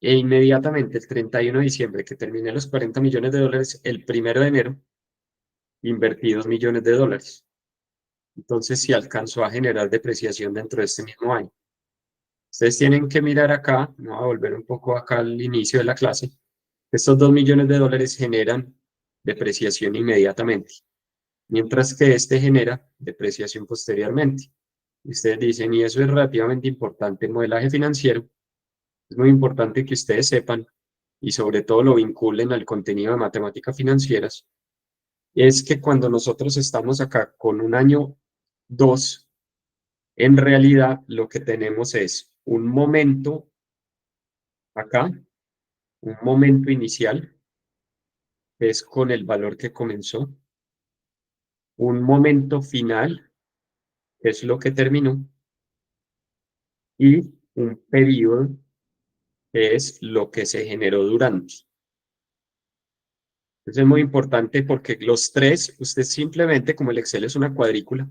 E inmediatamente, el 31 de diciembre, que terminé los 40 millones de dólares, el 1 de enero, invertí 2 millones de dólares. Entonces, sí alcanzó a generar depreciación dentro de este mismo año. Ustedes tienen que mirar acá, me voy a volver un poco acá al inicio de la clase. Estos 2 millones de dólares generan depreciación inmediatamente, mientras que este genera depreciación posteriormente. Y ustedes dicen: y eso es relativamente importante en modelaje financiero. Es muy importante que ustedes sepan, y sobre todo lo vinculen al contenido de matemáticas financieras, es que cuando nosotros estamos acá con un año 2, en realidad lo que tenemos es un momento acá, un momento inicial, que es con el valor que comenzó, un momento final, que es lo que terminó, y un periodo, que es lo que se generó durante. Eso es muy importante porque los tres, usted simplemente, como el Excel es una cuadrícula,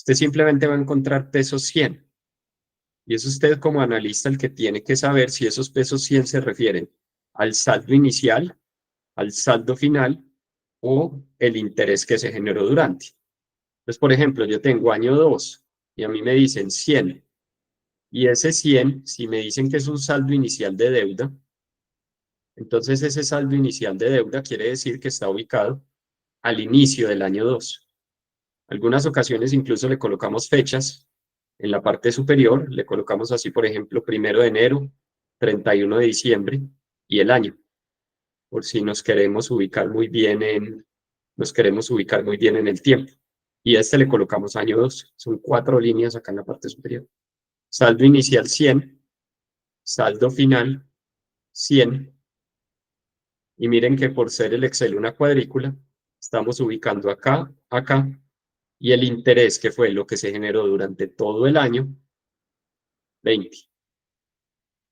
Usted simplemente va a encontrar pesos 100. Y es usted como analista el que tiene que saber si esos pesos 100 se refieren al saldo inicial, al saldo final o el interés que se generó durante. Entonces, por ejemplo, yo tengo año 2 y a mí me dicen 100. Y ese 100, si me dicen que es un saldo inicial de deuda, entonces ese saldo inicial de deuda quiere decir que está ubicado al inicio del año 2. Algunas ocasiones incluso le colocamos fechas en la parte superior, le colocamos así, por ejemplo, 1 de enero, 31 de diciembre y el año, por si nos queremos ubicar muy bien en el tiempo. Y a este le colocamos año 2. Son 4 líneas acá en la parte superior. Saldo inicial 100, saldo final 100. Y miren que por ser el Excel una cuadrícula, estamos ubicando acá, acá, y el interés, que fue lo que se generó durante todo el año, 20.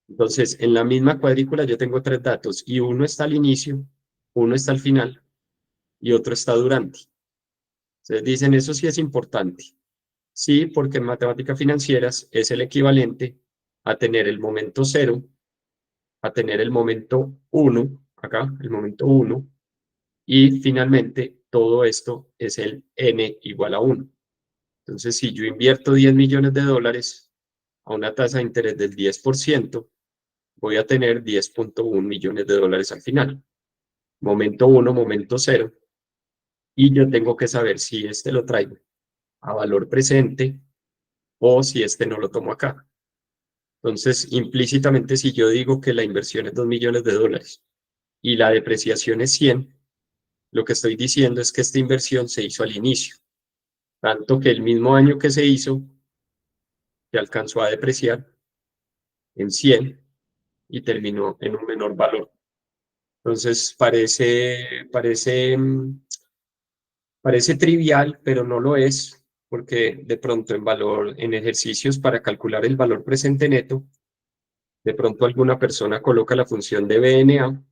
Entonces, en la misma cuadrícula yo tengo 3 datos, y uno está al inicio, uno está al final, y otro está durante. Entonces dicen, eso sí es importante. Sí, porque en matemáticas financieras es el equivalente a tener el momento 0, a tener el momento 1, acá, el momento 1, y finalmente todo esto es el n igual a 1. Entonces, si yo invierto 10 millones de dólares a una tasa de interés del 10%, voy a tener 10.1 millones de dólares al final. Momento 1, momento 0. Y yo tengo que saber si este lo traigo a valor presente o si este no lo tomo acá. Entonces, implícitamente, si yo digo que la inversión es 2 millones de dólares y la depreciación es 100, lo que estoy diciendo es que esta inversión se hizo al inicio, tanto que el mismo año que se hizo, se alcanzó a depreciar en 100 y terminó en un menor valor. Entonces, parece trivial, pero no lo es, porque de pronto en ejercicios para calcular el valor presente neto, de pronto alguna persona coloca la función de BNA,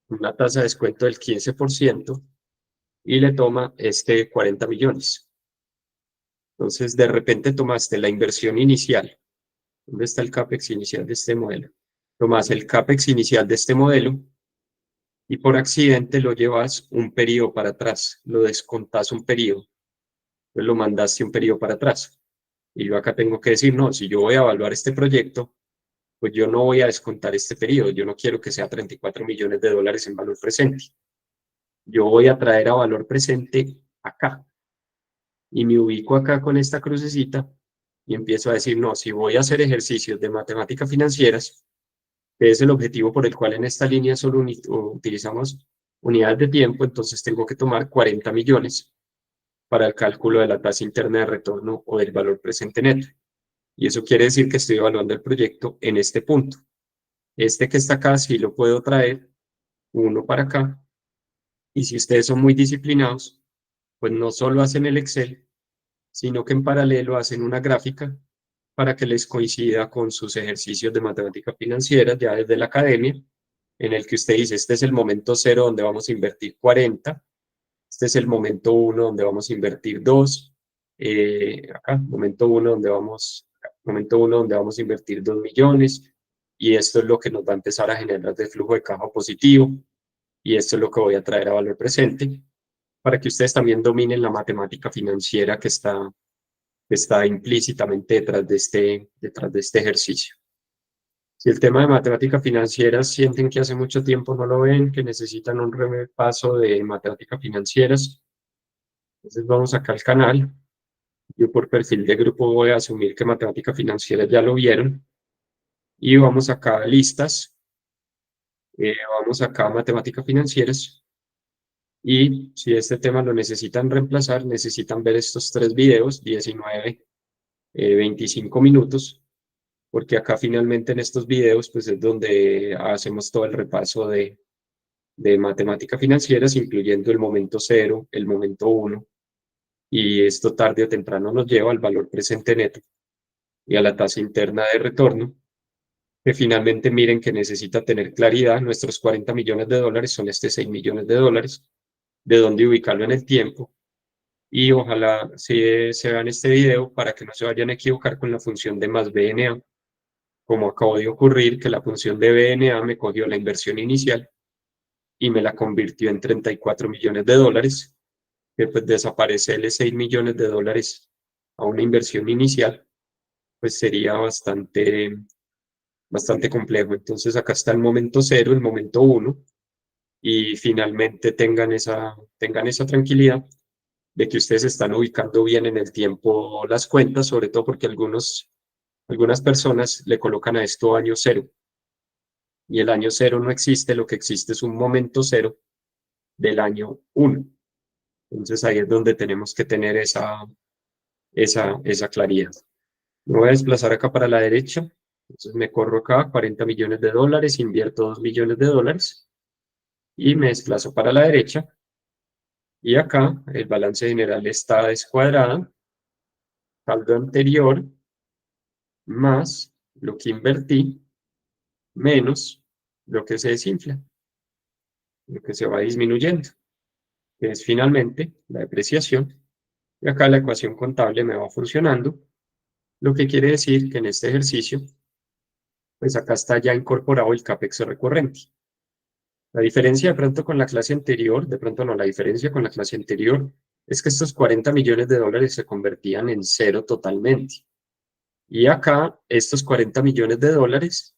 una tasa de descuento del 15%, y le toma 40 millones. Entonces, de repente tomaste la inversión inicial. ¿Dónde está el CAPEX inicial de este modelo? Tomas el CAPEX inicial de este modelo y por accidente lo llevas un periodo para atrás, lo descontás un periodo, pues lo mandaste un periodo para atrás. Y yo acá tengo que decir, no, si yo voy a evaluar este proyecto, pues yo no voy a descontar este periodo, yo no quiero que sea 34 millones de dólares en valor presente. Yo voy a traer a valor presente acá. Y me ubico acá con esta crucecita y empiezo a decir, no, si voy a hacer ejercicios de matemáticas financieras, que es el objetivo por el cual en esta línea solo utilizamos unidades de tiempo, entonces tengo que tomar 40 millones para el cálculo de la tasa interna de retorno o del valor presente neto. Y eso quiere decir que estoy evaluando el proyecto en este punto. Este que está acá sí lo puedo traer uno para acá. Y si ustedes son muy disciplinados, pues no solo hacen el Excel, sino que en paralelo hacen una gráfica para que les coincida con sus ejercicios de matemática financiera ya desde la academia, en el que usted dice, este es el momento 0 donde vamos a invertir 40, este es el momento 1 donde vamos a invertir 2, acá, momento 1 donde vamos a invertir 2 millones, y esto es lo que nos va a empezar a generar de flujo de caja positivo, y esto es lo que voy a traer a valor presente, para que ustedes también dominen la matemática financiera que está implícitamente detrás de este ejercicio. Si el tema de matemática financiera sienten que hace mucho tiempo no lo ven, que necesitan un repaso de matemáticas financieras, entonces vamos acá al canal. Yo por perfil de grupo voy a asumir que matemática financiera ya lo vieron. Y vamos acá a listas, vamos acá a matemáticas financieras. Y si este tema lo necesitan reemplazar, necesitan ver estos 3 videos, 19, 25 minutos, porque acá finalmente en estos videos pues es donde hacemos todo el repaso de matemáticas financieras, incluyendo el momento 0, el momento 1, y esto tarde o temprano nos lleva al valor presente neto y a la tasa interna de retorno, que finalmente miren que necesita tener claridad, nuestros 40 millones de dólares son 6 millones de dólares, de dónde ubicarlo en el tiempo, Y ojalá se vean este video para que no se vayan a equivocar con la función de más BNA, como acabó de ocurrir, que la función de BNA me cogió la inversión inicial y me la convirtió en 34 millones de dólares, que pues desaparecerle 6 millones de dólares a una inversión inicial, pues sería bastante complejo. Entonces acá está el momento cero, el momento uno, y finalmente tengan esa tranquilidad de que ustedes están ubicando bien en el tiempo las cuentas, sobre todo porque algunas personas le colocan a esto año cero, y el año cero no existe, lo que existe es un momento cero del año uno. Entonces ahí es donde tenemos que tener esa claridad. Me voy a desplazar acá para la derecha, entonces me corro acá, 40 millones de dólares, invierto 2 millones de dólares, y me desplazo para la derecha, y acá el balance general está descuadrado, saldo anterior, más lo que invertí, menos lo que se desinfla, lo que se va disminuyendo, que es finalmente la depreciación. Y acá la ecuación contable me va funcionando, lo que quiere decir que en este ejercicio, pues acá está ya incorporado el CAPEX recurrente. La diferencia de pronto con la clase anterior, de pronto no, la diferencia con la clase anterior es que estos 40 millones de dólares se convertían en cero totalmente. Y acá estos 40 millones de dólares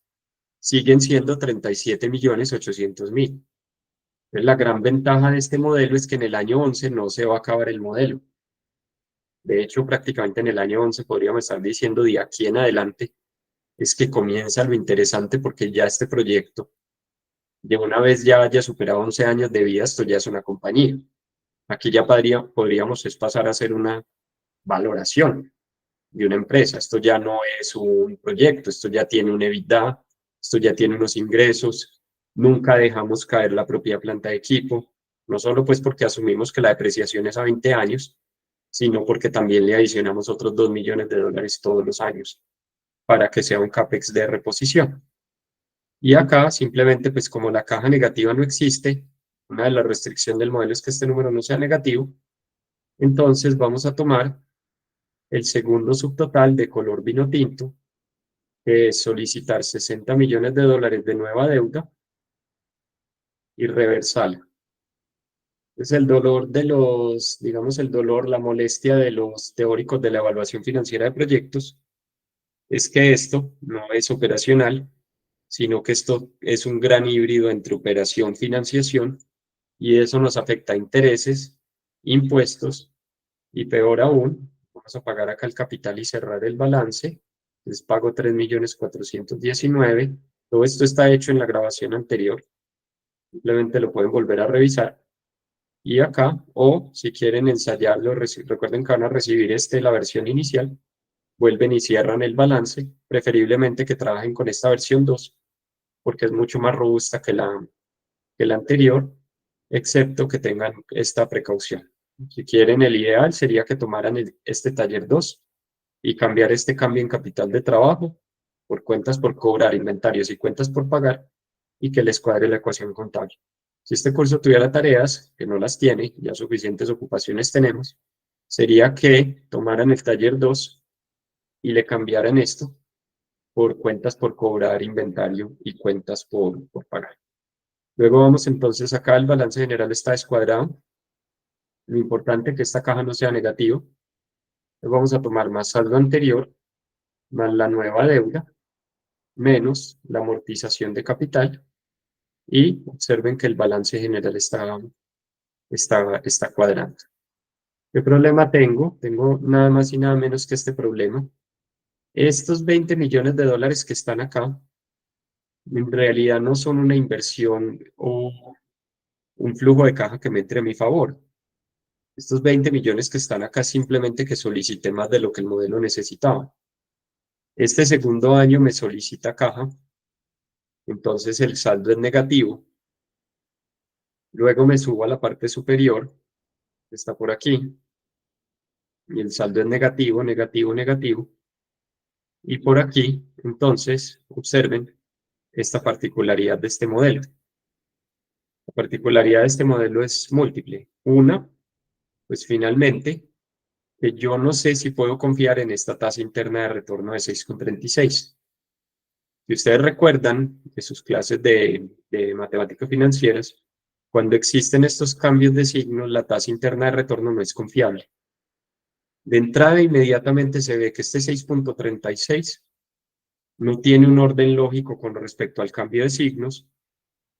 siguen siendo 37 millones 800 mil. La gran ventaja de este modelo es que en el año 11 no se va a acabar el modelo. De hecho, prácticamente en el año 11 podríamos estar diciendo de aquí en adelante es que comienza lo interesante porque ya este proyecto, de una vez ya haya superado 11 años de vida, esto ya es una compañía. Aquí ya podríamos es pasar a hacer una valoración de una empresa. Esto ya no es un proyecto, esto ya tiene un EBITDA, esto ya tiene unos ingresos, nunca dejamos caer la propia planta de equipo, no solo pues porque asumimos que la depreciación es a 20 años, sino porque también le adicionamos otros 2 millones de dólares todos los años para que sea un CAPEX de reposición. Y acá simplemente pues como la caja negativa no existe, una de las restricciones del modelo es que este número no sea negativo, entonces vamos a tomar el segundo subtotal de color vino tinto, que es solicitar 60 millones de dólares de nueva deuda y reversarla. Es el dolor digamos, el dolor, la molestia de los teóricos de la evaluación financiera de proyectos, es que esto no es operacional, sino que esto es un gran híbrido entre operación, financiación, y eso nos afecta a intereses, impuestos, y peor aún, vamos a pagar acá el capital y cerrar el balance. Les pago 3.419.000. Todo esto está hecho en la grabación anterior. Simplemente lo pueden volver a revisar. Y acá, o si quieren ensayarlo, recuerden que van a recibir la versión inicial. Vuelven y cierran el balance. Preferiblemente que trabajen con esta versión 2, porque es mucho más robusta que la anterior, excepto que tengan esta precaución. Si quieren, el ideal sería que tomaran este taller 2 y cambiar este cambio en capital de trabajo por cuentas por cobrar, inventarios y cuentas por pagar, y que les cuadre la ecuación contable. Si este curso tuviera tareas, que no las tiene, ya suficientes ocupaciones tenemos, sería que tomaran el taller 2 y le cambiaran esto por cuentas por cobrar, inventario y cuentas por pagar. Luego vamos entonces acá, el balance general está descuadrado. Lo importante es que esta caja no sea negativa. Luego vamos a tomar más saldo anterior, más la nueva deuda, menos la amortización de capital. Y observen que el balance general está cuadrando. ¿Qué problema tengo? Tengo nada más y nada menos que este problema. Estos 20 millones de dólares que están acá, en realidad no son una inversión o un flujo de caja que me entre a mi favor. Estos 20 millones que están acá simplemente que solicité más de lo que el modelo necesitaba. Este segundo año me solicita caja, entonces el saldo es negativo. Luego me subo a la parte superior, que está por aquí, y el saldo es negativo, negativo, negativo. Y por aquí, entonces, observen esta particularidad de este modelo. La particularidad de este modelo es múltiple. Una, Pues finalmente, que yo no sé si puedo confiar en esta tasa interna de retorno de 6,36. Si ustedes recuerdan de sus clases de matemáticas financieras, cuando existen estos cambios de signo, la tasa interna de retorno no es confiable. De entrada, inmediatamente se ve que este 6,36 no tiene un orden lógico con respecto al cambio de signos,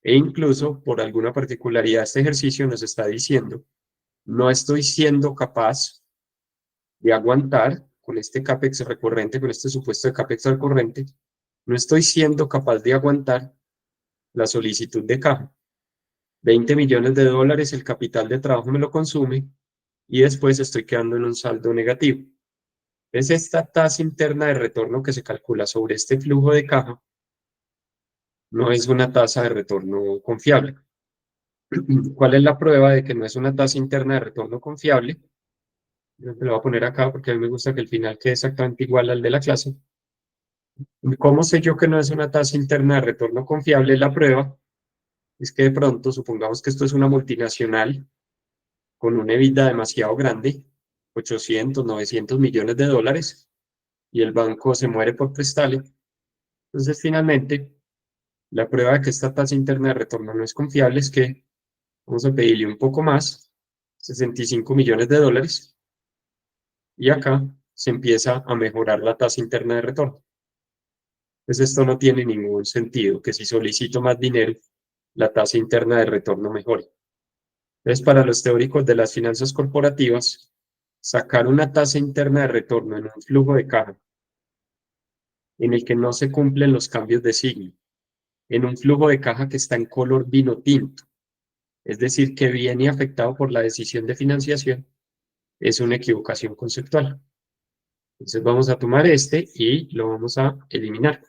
e incluso por alguna particularidad este ejercicio nos está diciendo, no estoy siendo capaz de aguantar con este CAPEX recurrente, con este supuesto de CAPEX recurrente, no estoy siendo capaz de aguantar la solicitud de caja. 20 millones de dólares, el capital de trabajo me lo consume y después estoy quedando en un saldo negativo. Es esta tasa interna de retorno que se calcula sobre este flujo de caja, no es una tasa de retorno confiable. ¿Cuál es la prueba de que no es una tasa interna de retorno confiable? Yo te lo voy a poner acá porque a mí me gusta que el final quede exactamente igual al de la clase. ¿Cómo sé yo que no es una tasa interna de retorno confiable? La prueba es que de pronto, supongamos que esto es una multinacional con un EBITDA demasiado grande, 800, 900 millones de dólares, y el banco se muere por prestarle. Entonces, finalmente, la prueba de que esta tasa interna de retorno no es confiable es que vamos a pedirle un poco más, 65 millones de dólares, y acá se empieza a mejorar la tasa interna de retorno. Pues esto no tiene ningún sentido, que si solicito más dinero, la tasa interna de retorno mejore. Entonces, para los teóricos de las finanzas corporativas, sacar una tasa interna de retorno en un flujo de caja en el que no se cumplen los cambios de signo, en un flujo de caja que está en color vino tinto, es decir, que viene afectado por la decisión de financiación, es una equivocación conceptual. Entonces vamos a tomar este y lo vamos a eliminar.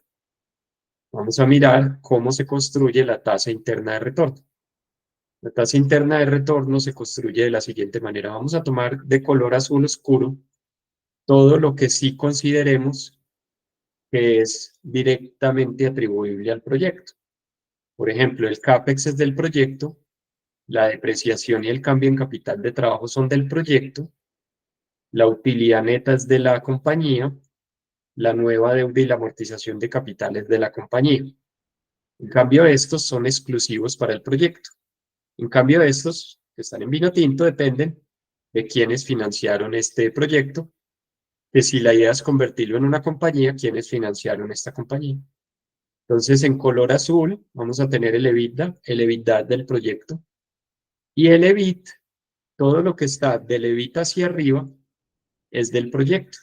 Vamos a mirar cómo se construye la tasa interna de retorno. La tasa interna de retorno se construye de la siguiente manera. Vamos a tomar de color azul oscuro todo lo que sí consideremos que es directamente atribuible al proyecto. Por ejemplo, el CAPEX es del proyecto, la depreciación y el cambio en capital de trabajo son del proyecto, la utilidad neta es de la compañía, la nueva deuda y la amortización de capitales de la compañía. En cambio, estos son exclusivos para el proyecto. En cambio, estos que están en vino tinto dependen de quienes financiaron este proyecto, que si la idea es convertirlo en una compañía, quienes financiaron esta compañía. Entonces, en color azul vamos a tener el EBITDA del proyecto, y el EBIT, todo lo que está del EBIT hacia arriba, es del proyecto.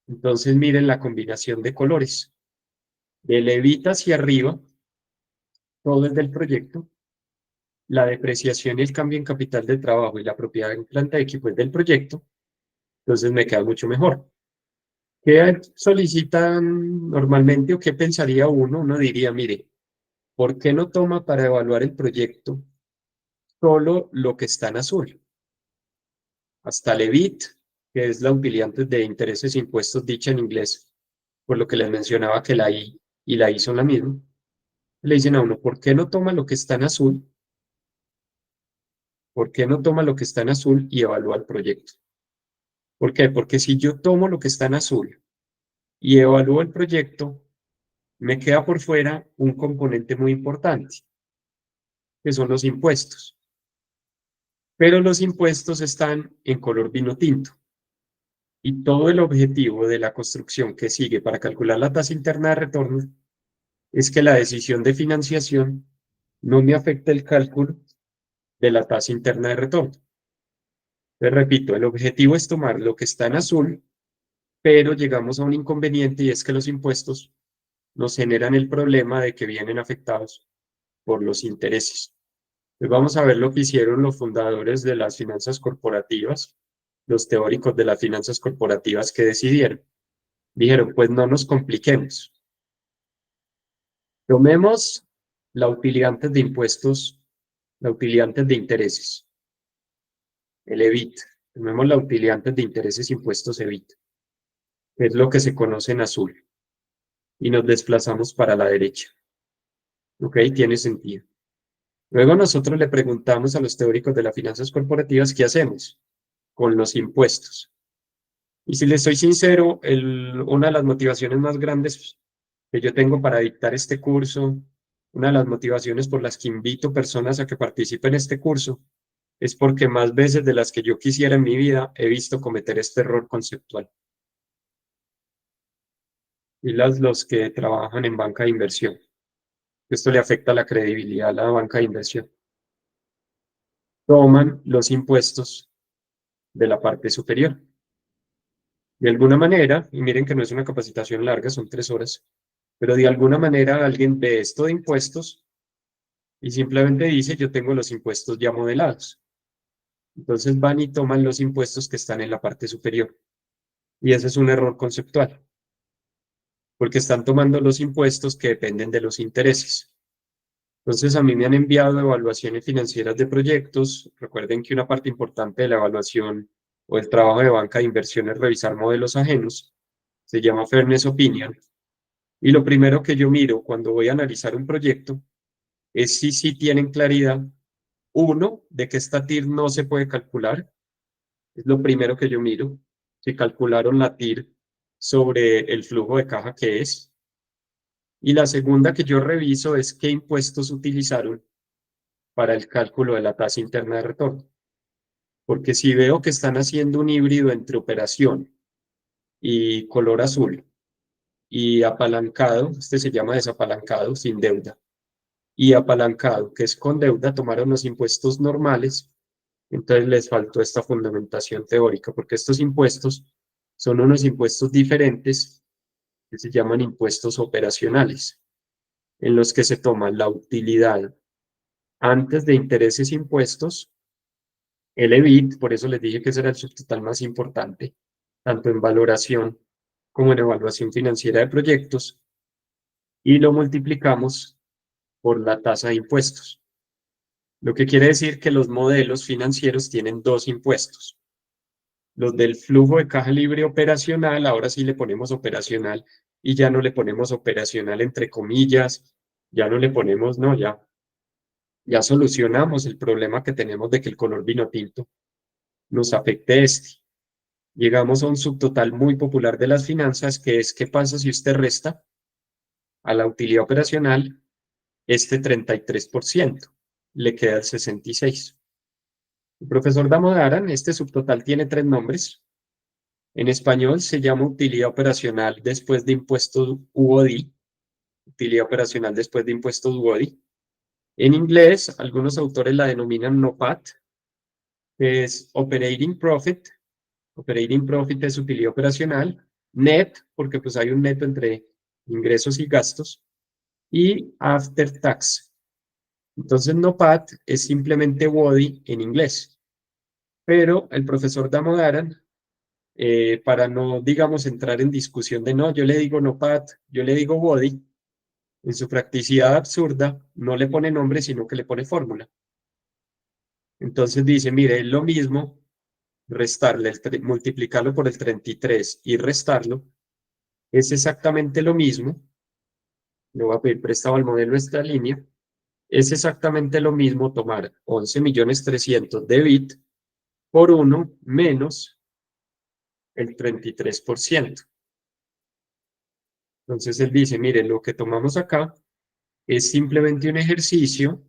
Entonces, miren la combinación de colores. Del EBIT hacia arriba, todo es del proyecto. La depreciación y el cambio en capital de trabajo y la propiedad en planta de equipo es del proyecto. Entonces, me queda mucho mejor. ¿Qué solicitan normalmente o qué pensaría uno? Uno diría, mire, ¿por qué no toma para evaluar el proyecto solo lo que está en azul? Hasta el EBIT, que es la utilidad antes de intereses e impuestos dicha en inglés, por lo que les mencionaba que la I y la I son la misma, le dicen a uno, ¿por qué no toma lo que está en azul? ¿Por qué no toma lo que está en azul y evalúa el proyecto? ¿Por qué? Porque si yo tomo lo que está en azul y evalúo el proyecto, me queda por fuera un componente muy importante, que son los impuestos. Pero los impuestos están en color vino tinto. Y todo el objetivo de la construcción que sigue para calcular la tasa interna de retorno es que la decisión de financiación no me afecte el cálculo de la tasa interna de retorno. Les repito, el objetivo es tomar lo que está en azul, pero llegamos a un inconveniente y es que los impuestos nos generan el problema de que vienen afectados por los intereses. Pues vamos a ver lo que hicieron los fundadores de las finanzas corporativas, los teóricos de las finanzas corporativas que decidieron. Dijeron, pues no nos compliquemos. Tomemos la utilidad antes de impuestos, la utilidad antes de intereses, el EBIT. Tomemos la utilidad antes de intereses, impuestos, EBIT, que es lo que se conoce en azul. Y nos desplazamos para la derecha. ¿Ok? Tiene sentido. Luego nosotros le preguntamos a los teóricos de las finanzas corporativas qué hacemos con los impuestos. Y si les soy sincero, una de las motivaciones más grandes que yo tengo para dictar este curso, una de las motivaciones por las que invito personas a que participen en este curso, es porque más veces de las que yo quisiera en mi vida he visto cometer este error conceptual. Y los que trabajan en banca de inversión. Esto le afecta la credibilidad a la banca de inversión. Toman los impuestos de la parte superior. De alguna manera, y miren que no es una capacitación larga, son 3 horas, pero de alguna manera alguien ve esto de impuestos y simplemente dice, yo tengo los impuestos ya modelados. Entonces van y toman los impuestos que están en la parte superior. Y ese es un error conceptual, porque están tomando los impuestos que dependen de los intereses. Entonces a mí me han enviado evaluaciones financieras de proyectos. Recuerden que una parte importante de la evaluación o el trabajo de banca de inversión es revisar modelos ajenos. Se llama Fairness Opinion. Y lo primero que yo miro cuando voy a analizar un proyecto es si tienen claridad, uno, de que esta TIR no se puede calcular. Es lo primero que yo miro. Si calcularon la TIR sobre el flujo de caja que es. Y la segunda que yo reviso es qué impuestos utilizaron para el cálculo de la tasa interna de retorno. Porque si veo que están haciendo un híbrido entre operación y color azul y apalancado, este se llama desapalancado, sin deuda, y apalancado, que es con deuda, tomaron los impuestos normales, entonces les faltó esta fundamentación teórica, porque estos impuestos son unos impuestos diferentes que se llaman impuestos operacionales, en los que se toma la utilidad antes de intereses e impuestos, el EBIT, por eso les dije que ese era el subtotal más importante, tanto en valoración como en evaluación financiera de proyectos, y lo multiplicamos por la tasa de impuestos. Lo que quiere decir que los modelos financieros tienen dos impuestos. Los del flujo de caja libre operacional, ahora sí le ponemos operacional y ya no le ponemos operacional entre comillas, ya no le ponemos, no, ya solucionamos el problema que tenemos de que el color vino tinto nos afecte este. Llegamos a un subtotal muy popular de las finanzas, que es qué pasa si usted resta a la utilidad operacional este 33%, le queda el 66%. El profesor Damodaran, este subtotal tiene 3 nombres. En español se llama utilidad operacional después de impuestos UODI, utilidad operacional después de impuestos UODI. En inglés, algunos autores la denominan NOPAT, que es Operating Profit. Operating Profit es utilidad operacional. Net, porque pues hay un neto entre ingresos y gastos. Y After Tax. Entonces, NOPAT es simplemente WODI en inglés. Pero el profesor Damodaran, para no, digamos, entrar en discusión de no, yo le digo NOPAT, yo le digo WODI, en su practicidad absurda, no le pone nombre, sino que le pone fórmula. Entonces dice, mire, es lo mismo restarle, multiplicarlo por el 33 y restarlo, es exactamente lo mismo, le voy a pedir prestado al modelo esta línea, es exactamente lo mismo tomar 11.300.000 de bit por 1 menos el 33%. Entonces él dice, mire, lo que tomamos acá es simplemente un ejercicio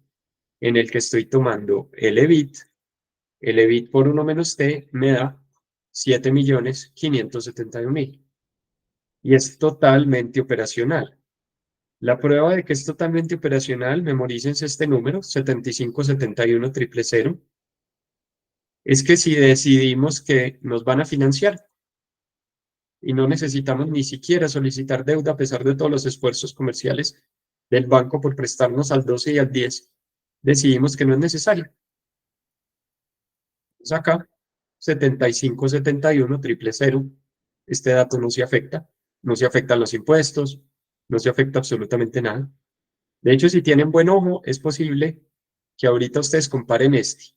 en el que estoy tomando el EBIT por 1 menos T me da 7.571.000. Y es totalmente operacional. La prueba de que es totalmente operacional, memorícense este número, 7571.000.000, es que si decidimos que nos van a financiar y no necesitamos ni siquiera solicitar deuda a pesar de todos los esfuerzos comerciales del banco por prestarnos al 12 y al 10, decidimos que no es necesario. Entonces acá, 7571.000.000, este dato no se afecta, no se afectan los impuestos, no se afecta absolutamente nada. De hecho, si tienen buen ojo, es posible que ahorita ustedes comparen este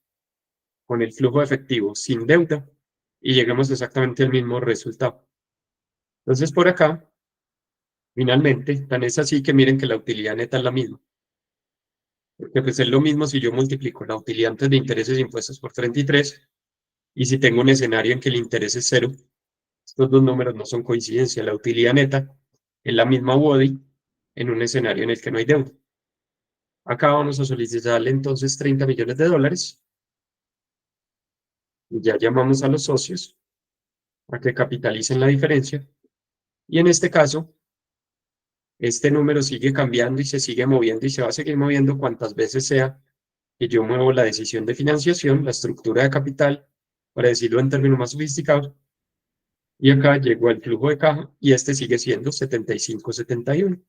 con el flujo de efectivo sin deuda y lleguemos exactamente al mismo resultado. Entonces, por acá, finalmente, tan es así que miren que la utilidad neta es la misma. Porque pues es lo mismo si yo multiplico la utilidad antes de intereses e impuestos por 33 y si tengo un escenario en que el interés es cero, estos dos números no son coincidencia. La utilidad neta es la misma UODI en un escenario en el que no hay deuda. Acá vamos a solicitarle entonces 30 millones de dólares. Y ya llamamos a los socios a que capitalicen la diferencia. Y en este caso, este número sigue cambiando y se sigue moviendo y se va a seguir moviendo cuantas veces sea que yo muevo la decisión de financiación, la estructura de capital, para decirlo en términos más sofisticados. Y acá llegó el flujo de caja y este sigue siendo 75-71.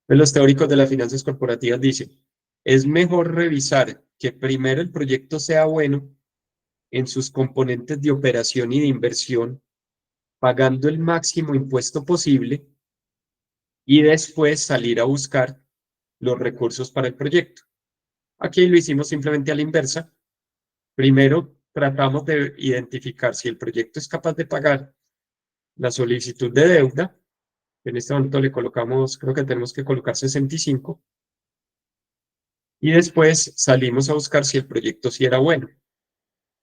Los teóricos de las finanzas corporativas dicen, es mejor revisar que primero el proyecto sea bueno en sus componentes de operación y de inversión, pagando el máximo impuesto posible y después salir a buscar los recursos para el proyecto. Aquí lo hicimos simplemente a la inversa. Primero tratamos de identificar si el proyecto es capaz de pagar la solicitud de deuda. En este momento le colocamos, creo que tenemos que colocar 65. Y después salimos a buscar si el proyecto sí era bueno.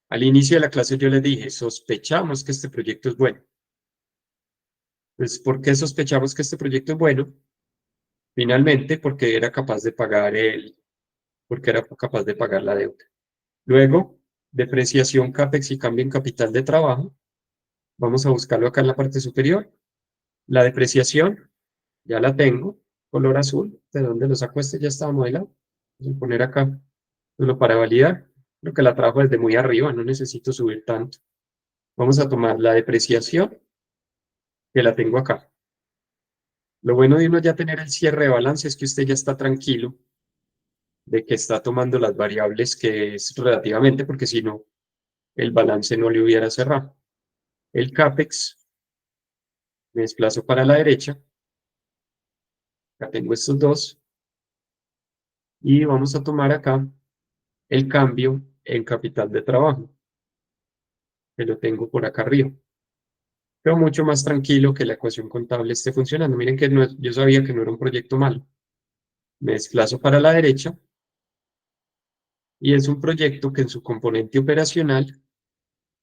Al inicio de la clase yo les dije, sospechamos que este proyecto es bueno. Pues, ¿por qué sospechamos que este proyecto es bueno? Finalmente, porque era capaz de pagar la deuda. Luego, depreciación, CAPEX y cambio en capital de trabajo. Vamos a buscarlo acá en la parte superior. La depreciación, ya la tengo, color azul. ¿De dónde lo saco? Este ya estaba modelado. Voy a poner acá, solo para validar. Creo que la trabajo desde muy arriba, no necesito subir tanto. Vamos a tomar la depreciación, que la tengo acá. Lo bueno de uno ya tener el cierre de balance es que usted ya está tranquilo de que está tomando las variables que es relativamente, porque si no, el balance no le hubiera cerrado. El CAPEX, me desplazo para la derecha, acá tengo estos dos, y vamos a tomar acá el cambio en capital de trabajo, que lo tengo por acá arriba. Pero mucho más tranquilo que la ecuación contable esté funcionando. Miren que yo sabía que no era un proyecto malo. Me desplazo para la derecha, y es un proyecto que en su componente operacional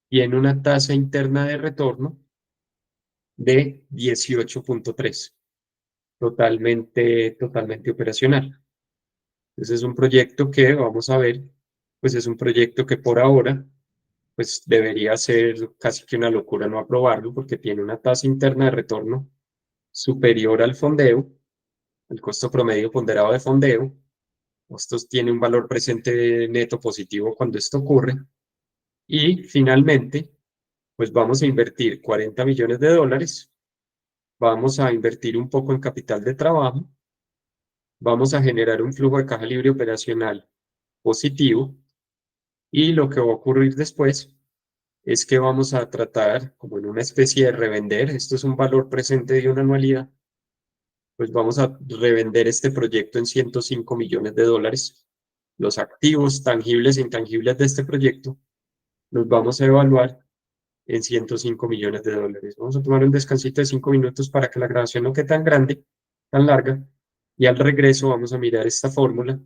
tiene una tasa interna de retorno de 18.3, totalmente operacional. Entonces es un proyecto que, vamos a ver, pues es un proyecto que por ahora, pues debería ser casi que una locura no aprobarlo porque tiene una tasa interna de retorno superior al fondeo, el costo promedio ponderado de fondeo. Esto tiene un valor presente neto positivo cuando esto ocurre. Y finalmente, pues vamos a invertir 40 millones de dólares, vamos a invertir un poco en capital de trabajo, vamos a generar un flujo de caja libre operacional positivo y lo que va a ocurrir después es que vamos a tratar como en una especie de revender, esto es un valor presente de una anualidad, pues vamos a revender este proyecto en 105 millones de dólares. Los activos tangibles e intangibles de este proyecto los vamos a evaluar en 105 millones de dólares. Vamos a tomar un descansito de 5 minutos para que la grabación no quede tan grande, tan larga, y al regreso vamos a mirar esta fórmula,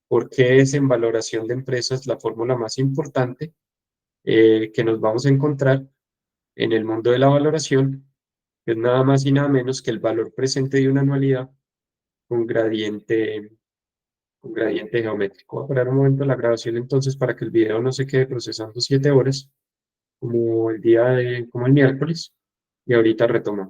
porque es en valoración de empresas la fórmula más importante que nos vamos a encontrar en el mundo de la valoración, que es nada más y nada menos que el valor presente de una anualidad con gradiente geométrico. Voy a parar un momento la grabación entonces para que el video no se quede procesando 7 horas como el miércoles, y ahorita retomamos.